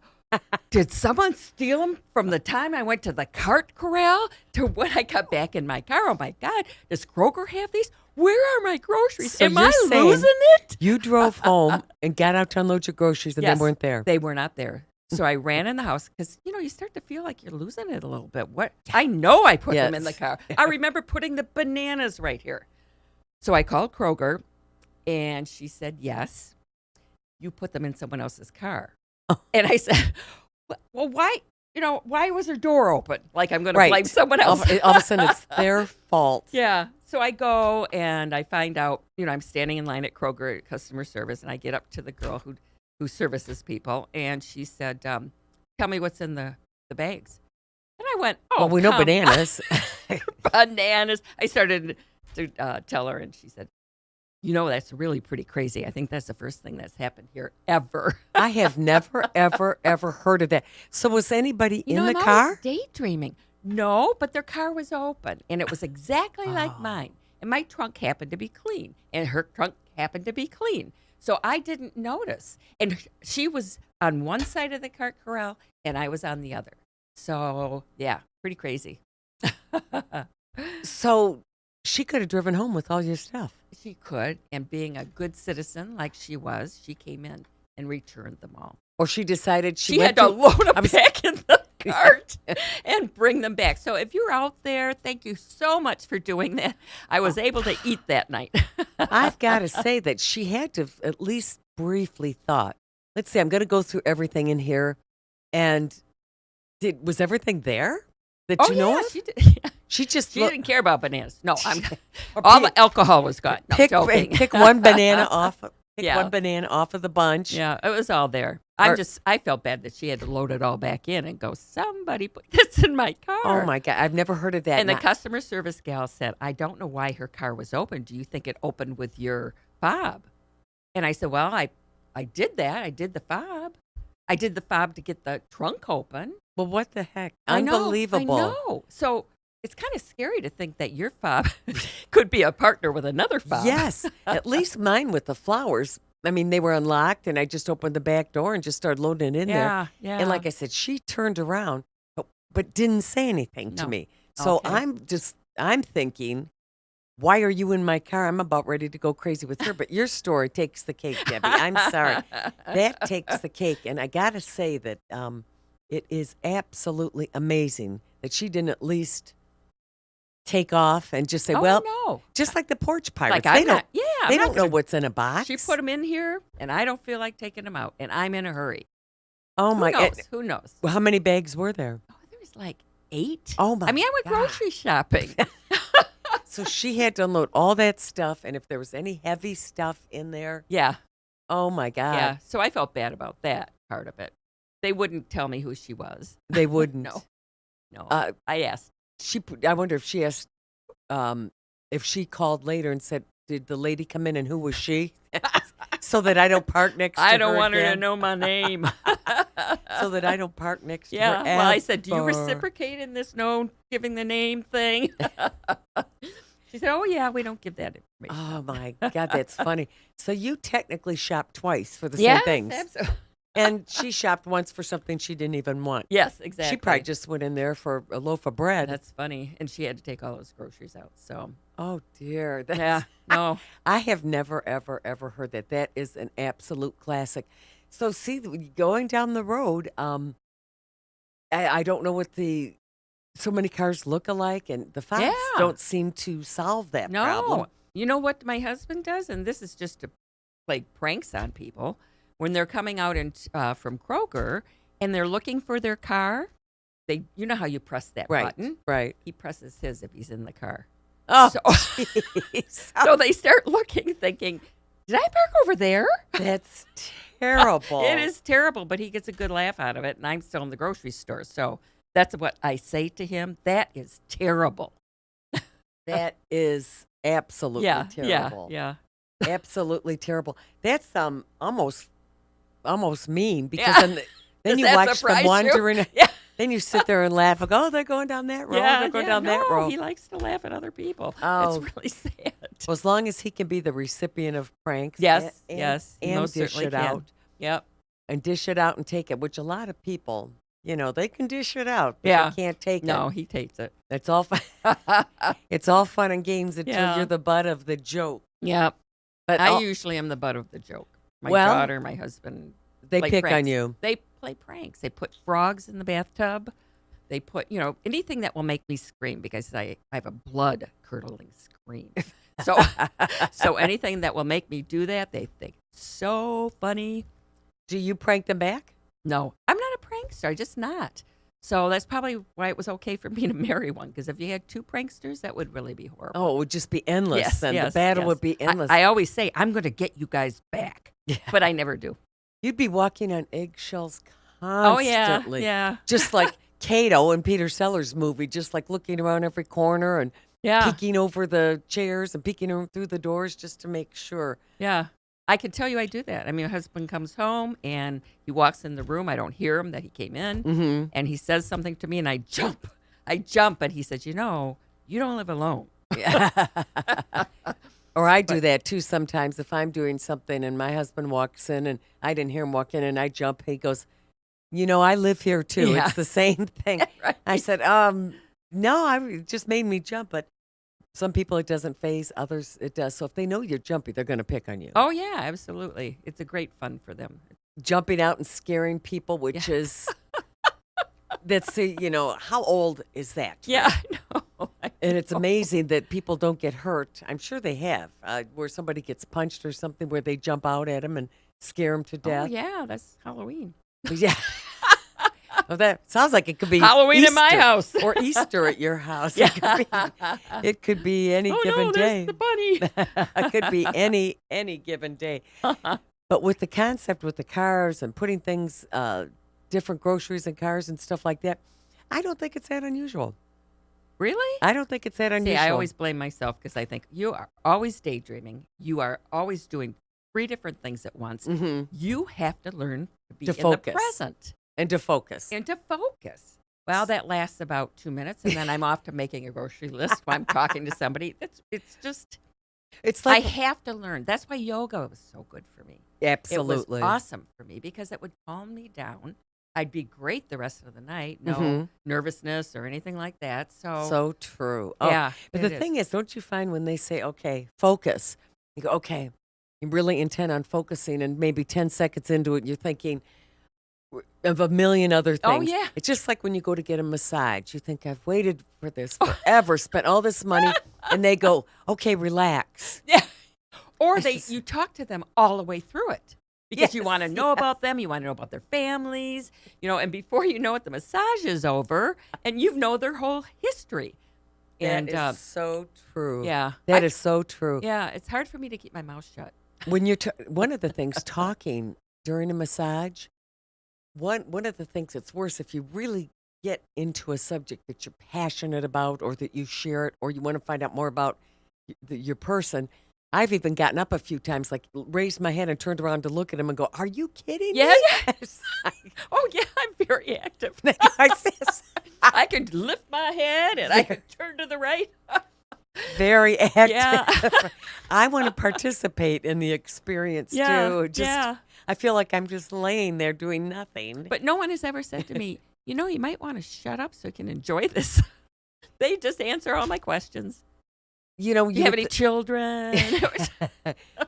S2: did someone steal them from the time I went to the cart corral to when I got back in my car? Oh, my God. Does Kroger have these? Where are my groceries?
S1: So
S2: Am
S1: you're
S2: I
S1: saying
S2: losing it?
S1: You drove home and got out to unload your groceries and
S2: Yes,
S1: they weren't there.
S2: They were not there. So I ran in the house because, you start to feel like you're losing it a little bit. I know I put them in the car. I remember putting the bananas right here. So I called Kroger, and she said, yes, you put them in someone else's car.
S1: Oh.
S2: And I said, well, why? Why was her door open? Like I'm going to
S1: Right.
S2: blame someone else.
S1: All of a sudden, it's their fault.
S2: Yeah. So I go and I find out, I'm standing in line at Kroger at customer service, and I get up to the girl who services people, and she said, tell me what's in the bags. And I went, oh,
S1: Well, we know
S2: come
S1: bananas.
S2: on. Bananas. I started to tell her, and she said, that's really pretty crazy. I think that's the first thing that's happened here ever.
S1: I have never, ever, ever heard of that. So was anybody in the
S2: I'm
S1: car?
S2: always daydreaming. No, but their car was open, and it was exactly like mine. And my trunk happened to be clean, and her trunk happened to be clean. So I didn't notice. And she was on one side of the cart corral, and I was on the other. So, yeah, pretty crazy.
S1: So she could have driven home with all your stuff.
S2: She could, and being a good citizen like she was, she came in and returned them all.
S1: Or she decided
S2: She had to load them back in the cart and bring them back. So if you're out there, thank you so much for doing that. I was able to eat that night.
S1: I've got to say that she had to have at least briefly thought, let's see, I'm going to go through everything in here. And was everything there that you know of?
S2: She did.
S1: She just
S2: She didn't care about bananas. No, the alcohol was gone. No,
S1: pick
S2: joking.
S1: one banana off. Pick
S2: Yeah.
S1: one banana off of the bunch.
S2: Yeah, it was all there. I felt bad that she had to load it all back in and go, somebody put this in my car.
S1: Oh, my God. I've never heard of that.
S2: And the customer service gal said, I don't know why her car was open. Do you think it opened with your fob? And I said, well, I did that. I did the fob. I did the fob to get the trunk open.
S1: Well, what the heck?
S2: I
S1: Unbelievable.
S2: know. So it's kind of scary to think that your fob could be a partner with another fob.
S1: Yes. At least mine with the flowers. I mean, they were unlocked, and I just opened the back door and just started loading it in there.
S2: Yeah.
S1: And like I said, she turned around, but didn't say anything to me. So
S2: Okay.
S1: I'm thinking, why are you in my car? I'm about ready to go crazy with her. But your story takes the cake, Debbie. I'm sorry. That takes the cake. And I got to say that it is absolutely amazing that she didn't at least take off and just say,
S2: no.
S1: just like the porch pirates.
S2: Like
S1: they
S2: I'm
S1: don't,
S2: not, yeah, I'm
S1: they
S2: not
S1: don't know
S2: gonna-
S1: what's in a box.
S2: She put them in here, and I don't feel like taking them out, and I'm in a hurry.
S1: Oh, my God.
S2: Who knows?
S1: Well, how many bags were there?
S2: Oh, there was like 8.
S1: Oh, my
S2: I mean, I went
S1: God.
S2: grocery shopping.
S1: So she had to unload all that stuff, and if there was any heavy stuff in there,
S2: Yeah.
S1: oh, my God.
S2: Yeah. So I felt bad about that part of it. They wouldn't tell me who she was.
S1: They wouldn't.
S2: No.
S1: Uh,
S2: I asked.
S1: I wonder if she asked, if she called later and said, did the lady come in and who was she? So that I don't park next to her
S2: I don't want her to
S1: again.
S2: know my name.
S1: So that I don't park next to her.
S2: Yeah. Well, I said, do you
S1: ever.
S2: reciprocate in this no giving the name thing? She said, oh, yeah, we don't give that information.
S1: Oh, my God, that's funny. So you technically shopped twice for the same things.
S2: Absolutely.
S1: And she shopped once for something she didn't even want.
S2: Yes, exactly.
S1: She probably just went in there for a loaf of bread.
S2: That's funny. And she had to take all those groceries out. So,
S1: Oh, dear.
S2: yeah, no.
S1: I have never, ever, ever heard that. That is an absolute classic. So, see, going down the road, I don't know what so many cars look alike, and the fobs
S2: Yeah.
S1: don't seem to solve that problem.
S2: No. You know what my husband does? And this is just to play pranks on people. When they're coming out from Kroger and they're looking for their car, you know how you press that
S1: Right,
S2: button?
S1: right.
S2: He presses his if he's in the car.
S1: Oh,
S2: So,
S1: jeez.
S2: so they start looking, thinking, did I park over there?
S1: That's terrible.
S2: It is terrible, but he gets a good laugh out of it, and I'm still in the grocery store. So that's what I say to him. That is terrible.
S1: That is absolutely terrible.
S2: Yeah.
S1: Absolutely terrible. That's almost mean because
S2: Yeah.
S1: then
S2: Does
S1: you
S2: that
S1: watch them
S2: surprise you?
S1: wandering.
S2: Yeah.
S1: Then you sit there and laugh. Like, oh, they're going down that road. They're going down that
S2: no,
S1: road.
S2: he likes to laugh at other people.
S1: Oh.
S2: It's really sad.
S1: Well, as long as he can be the recipient of pranks.
S2: Yes,
S1: and,
S2: yes, he
S1: and
S2: most
S1: dish
S2: certainly
S1: it
S2: can.
S1: out.
S2: Yep.
S1: And dish it out and take it, which a lot of people, they can dish it out, but
S2: Yeah.
S1: they can't take
S2: No,
S1: it.
S2: he takes it.
S1: It's all fun. It's all fun and games until
S2: Yeah.
S1: you're the butt of the joke.
S2: Yep.
S1: But
S2: I usually am the butt of the joke. My
S1: Well,
S2: daughter, my husband,
S1: they
S2: play
S1: pick on
S2: pranks.
S1: you.
S2: They play pranks. They put frogs in the bathtub. They put, anything that will make me scream because I have a blood curdling scream. So, so anything that will make me do that, they think so funny.
S1: Do you prank them back?
S2: No, I'm not a prankster. I'm just not. So that's probably why it was okay for me to marry one. Because if you had two pranksters, that would really be horrible.
S1: Oh, it would just be endless.
S2: Yes,
S1: Then
S2: yes,
S1: the battle
S2: yes.
S1: would be endless.
S2: I always say, I'm going to get you guys back.
S1: Yeah.
S2: But I never do.
S1: You'd be walking on eggshells
S2: Oh,
S1: constantly.
S2: yeah.
S1: Just like Cato in Peter Sellers' movie, just like looking around every corner and
S2: Yeah.
S1: peeking over the chairs and peeking through the doors just to make sure.
S2: Yeah. I can tell you I do that. I mean, my husband comes home and he walks in the room. I don't hear him that he came in.
S1: Mm-hmm.
S2: And he says something to me and I jump. And he says, you don't live alone.
S1: Or I do that too sometimes if I'm doing something and my husband walks in and I didn't hear him walk in and I jump. He goes, I live here too.
S2: Yeah.
S1: It's the same thing.
S2: Right.
S1: I said, no, it just made me jump. But some people it doesn't faze, others it does. So if they know you're jumpy, they're going to pick on you.
S2: Oh, yeah, absolutely. It's a great fun for them.
S1: Jumping out and scaring people, which is, how old is that?
S2: Yeah, I know.
S1: And it's amazing that people don't get hurt. I'm sure they have, where somebody gets punched or something, where they jump out at them and scare them to death.
S2: Oh, yeah, that's Halloween.
S1: Yeah. Well, that sounds like it could be
S2: Halloween in my
S1: Easter
S2: house.
S1: or Easter at your house.
S2: Yeah.
S1: It could be any given
S2: no,
S1: day.
S2: there's the bunny.
S1: It could be any given day. But with the concept with the cars and putting things, different groceries in cars and stuff like that, I don't think it's that unusual.
S2: Really?
S1: I don't think it's that
S2: See,
S1: unusual.
S2: I always blame myself because I think you are always daydreaming. You are always doing 3 different things at once.
S1: Mhm.
S2: You have to learn to be
S1: To
S2: in the
S1: focus.
S2: present
S1: And to focus.
S2: and to focus. Well, that lasts about 2 minutes, and then I'm off to making a grocery list while I'm talking to somebody. It's just,
S1: It's
S2: I
S1: like,
S2: have to learn. That's why yoga was so good for me.
S1: absolutely.
S2: It was awesome for me because it would calm me down. I'd be great the rest of the night. No
S1: Mhm.
S2: nervousness or anything like that.
S1: So true. Oh,
S2: yeah.
S1: but the thing is, don't you find when they say, okay, focus, you go, okay, you're really intent on focusing, and maybe 10 seconds into it, you're thinking of a million other
S2: Oh,
S1: things.
S2: yeah.
S1: It's just like when you go to get a massage. You think, I've waited for this forever, spent all this money, and they go, okay, relax.
S2: Yeah. Or
S1: It's just-
S2: you talk to them all the way through it because you
S1: Yes,
S2: want to know about them. You want to know about their families, and before you know it, the massage is over and you know their whole history.
S1: That
S2: And
S1: is so true.
S2: yeah,
S1: That is so true.
S2: yeah, it's hard for me to keep my mouth shut.
S1: When you're one of the things talking during a massage, one of the things that's worse if you really get into a subject that you're passionate about or that you share it or you want to find out more about your person. I've even gotten up a few times, like raised my head and turned around to look at him and go, "Are you kidding
S2: Yeah,
S1: me?"
S2: yeah.
S1: It's like-
S2: Oh yeah, I'm very active.
S1: I says,
S2: I can lift my head and I can turn to the right.
S1: very active.
S2: Yeah.
S1: I want to participate in the experience
S2: Yeah,
S1: too.
S2: yeah.
S1: I feel like I'm just laying there doing nothing.
S2: But no one has ever said to me, you might want to shut up so you can enjoy this. They just answer all my questions. Do you have any children?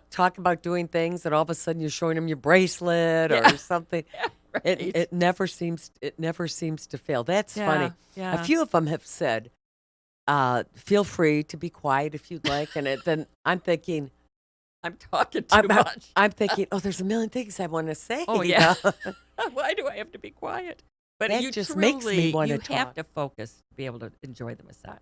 S1: talk about doing things, and all of a sudden you're showing them your bracelet or
S2: Yeah.
S1: something.
S2: Right.
S1: It never seems to fail. That's
S2: Yeah,
S1: funny.
S2: yeah.
S1: A few of them have said, "Feel free to be quiet if you'd like," and then I'm thinking,
S2: I'm talking too much.
S1: I'm thinking, oh, there's a million things I want to say.
S2: Oh, yeah. Why do I have to be quiet? But
S1: That
S2: you
S1: just makes me wanna
S2: you have
S1: talk.
S2: to focus to be able to enjoy the massage.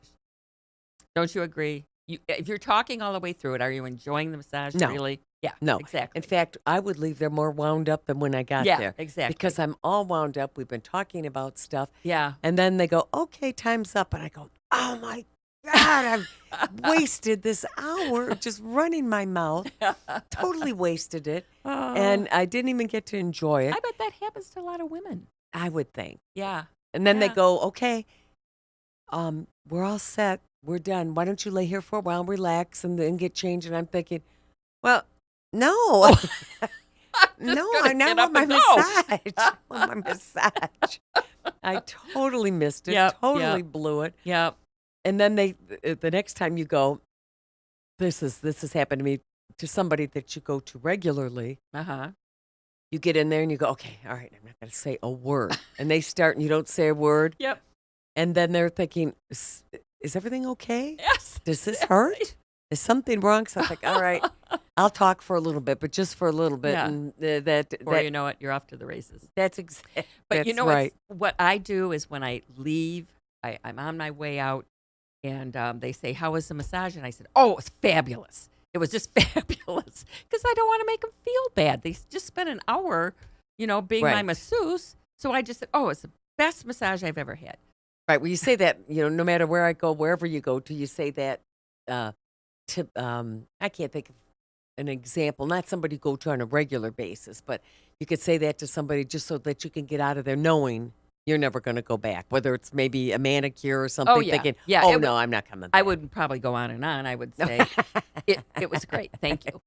S2: Don't you agree? If you're talking all the way through it, are you enjoying the massage?
S1: No.
S2: Really? Yeah.
S1: No,
S2: Exactly.
S1: In fact, I would leave there more wound up than when I got
S2: yeah.
S1: there.
S2: Exactly.
S1: Because I'm all wound up. We've been talking about stuff.
S2: yeah.
S1: And then they go, okay, time's up. And I go, oh my God, I've wasted this hour just running my mouth. Totally wasted it.
S2: Oh,
S1: And I didn't even get to enjoy it,
S2: I bet that happens to a lot of women.
S1: I would think.
S2: Yeah.
S1: And then they
S2: Yeah.
S1: go, okay, we're all set. We're done. Why don't you lay here for a while, relax, and then get changed? And I'm thinking, well, no. No, I
S2: gonna
S1: now
S2: get
S1: want
S2: up
S1: my
S2: and go.
S1: massage. I want my massage. I totally missed it.
S2: Yep,
S1: Totally
S2: yep.
S1: blew it.
S2: Yeah.
S1: And then the next time you go, this has happened to me, to somebody that you go to regularly.
S2: Uh-huh.
S1: You get in there and you go, okay, all right, I'm not going to say a word. And they start and you don't say a word.
S2: Yep.
S1: And then they're thinking, is everything okay?
S2: Yes.
S1: Does this
S2: exactly.
S1: hurt? is something wrong? So I was like, all right, I'll talk for a little bit, but just for a little bit.
S2: Yeah.
S1: And
S2: Before you know it, you're off to the races.
S1: that's
S2: But you
S1: that's
S2: know
S1: right.
S2: what I do is when I leave, I'm on my way out, and they say, "How was the massage?" And I said, "Oh, it was fabulous. It was just fabulous." Because I don't want to make them feel bad. They just spent an hour, being my
S1: Right.
S2: masseuse. So I just said, "Oh, it's the best massage I've ever had."
S1: Right. Well, you say that, no matter where I go, wherever you go to, you say that uh, to, I can't think of an example, not somebody you go to on a regular basis, but you could say that to somebody just so that you can get out of there knowing you're never going to go back, whether it's maybe a manicure or
S2: Oh
S1: something,
S2: yeah,
S1: thinking,
S2: yeah.
S1: oh, no, I'm not coming
S2: I
S1: back.
S2: wouldn't probably go on and on. I would say it was great. Thank you.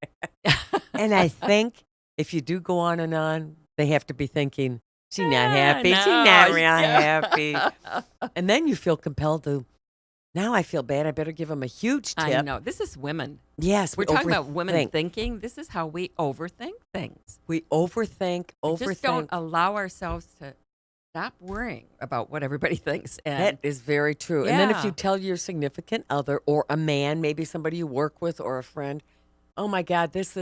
S1: And I think if you do go on and on, they have to be thinking, she's not happy. She's not real happy. And then you feel compelled to, now I feel bad. I better give them a huge tip.
S2: I know. This is women.
S1: Yes,
S2: We're
S1: we
S2: talking about women
S1: overthink.
S2: thinking. This is how we overthink things.
S1: We overthink,
S2: We just don't
S1: overthink.
S2: allow ourselves to stop worrying about what everybody thinks. And
S1: That is very true. And then if
S2: Yeah.
S1: you tell your significant other or a man, maybe somebody you work with or a friend, oh my God, this,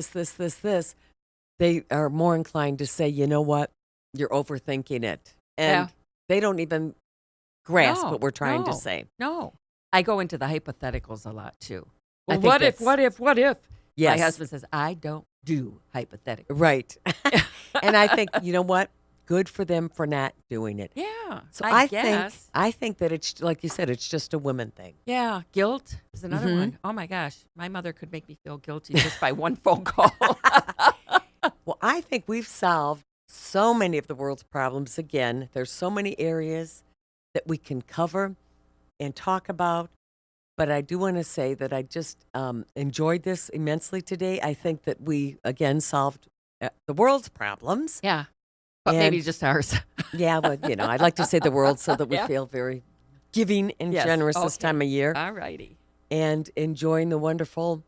S1: they are more inclined to say, you know what, you're overthinking it. And
S2: Yeah.
S1: they don't even grasp
S2: No,
S1: what we're trying to
S2: no.
S1: say.
S2: No. I go into the hypotheticals a lot too.
S1: I
S2: Well,
S1: think
S2: what if,
S1: that's-
S2: what if?
S1: Yes.
S2: My husband says, I don't do hypotheticals.
S1: Right. And I think, you know what? Good for them for not doing it.
S2: Yeah.
S1: So
S2: I
S1: think
S2: guess.
S1: I think that it's like you said, it's just a women thing.
S2: Yeah. Guilt is another
S1: Mhm.
S2: one. Oh my gosh. My mother could make me feel guilty just by one phone call.
S1: Well, I think we've solved so many of the world's problems. Again, there's so many areas that we can cover and talk about. But I do want to say that I just enjoyed this immensely today. I think that we, again, solved the world's problems.
S2: Yeah. But maybe
S1: And-
S2: just ours.
S1: Yeah, well, I'd like to say the world so that we
S2: Yeah.
S1: feel very giving and
S2: Yes,
S1: generous this
S2: okay.
S1: time of year
S2: All righty.
S1: and enjoying the wonderful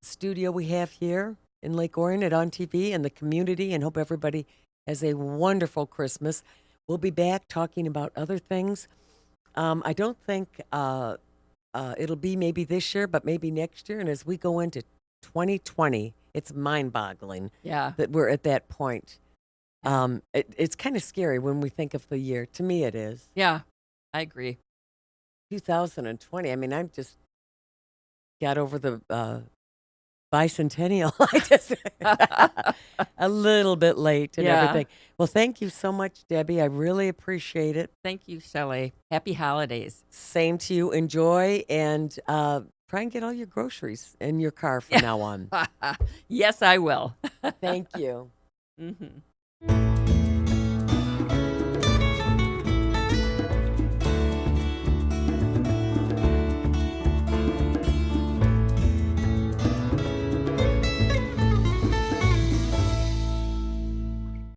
S1: studio we have here in Lake Orion at On TV and the community, and hope everybody has a wonderful Christmas. We'll be back talking about other things. I don't think it'll be maybe this year, but maybe next year. And as we go into 2020, it's mind-boggling
S2: Yeah.
S1: that we're at that point. It's kind of scary when we think of the year. To me, it is.
S2: Yeah. I agree.
S1: 2020. I mean, I just got over the bicentennial. I just a little bit late and
S2: Yeah.
S1: everything. Well, thank you so much, Debbie. I really appreciate it.
S2: Thank you, Shelley. Happy holidays.
S1: Same to you. Enjoy and try and get all your groceries in your car from now on.
S2: Yes, I will.
S1: Thank you.
S2: Hmm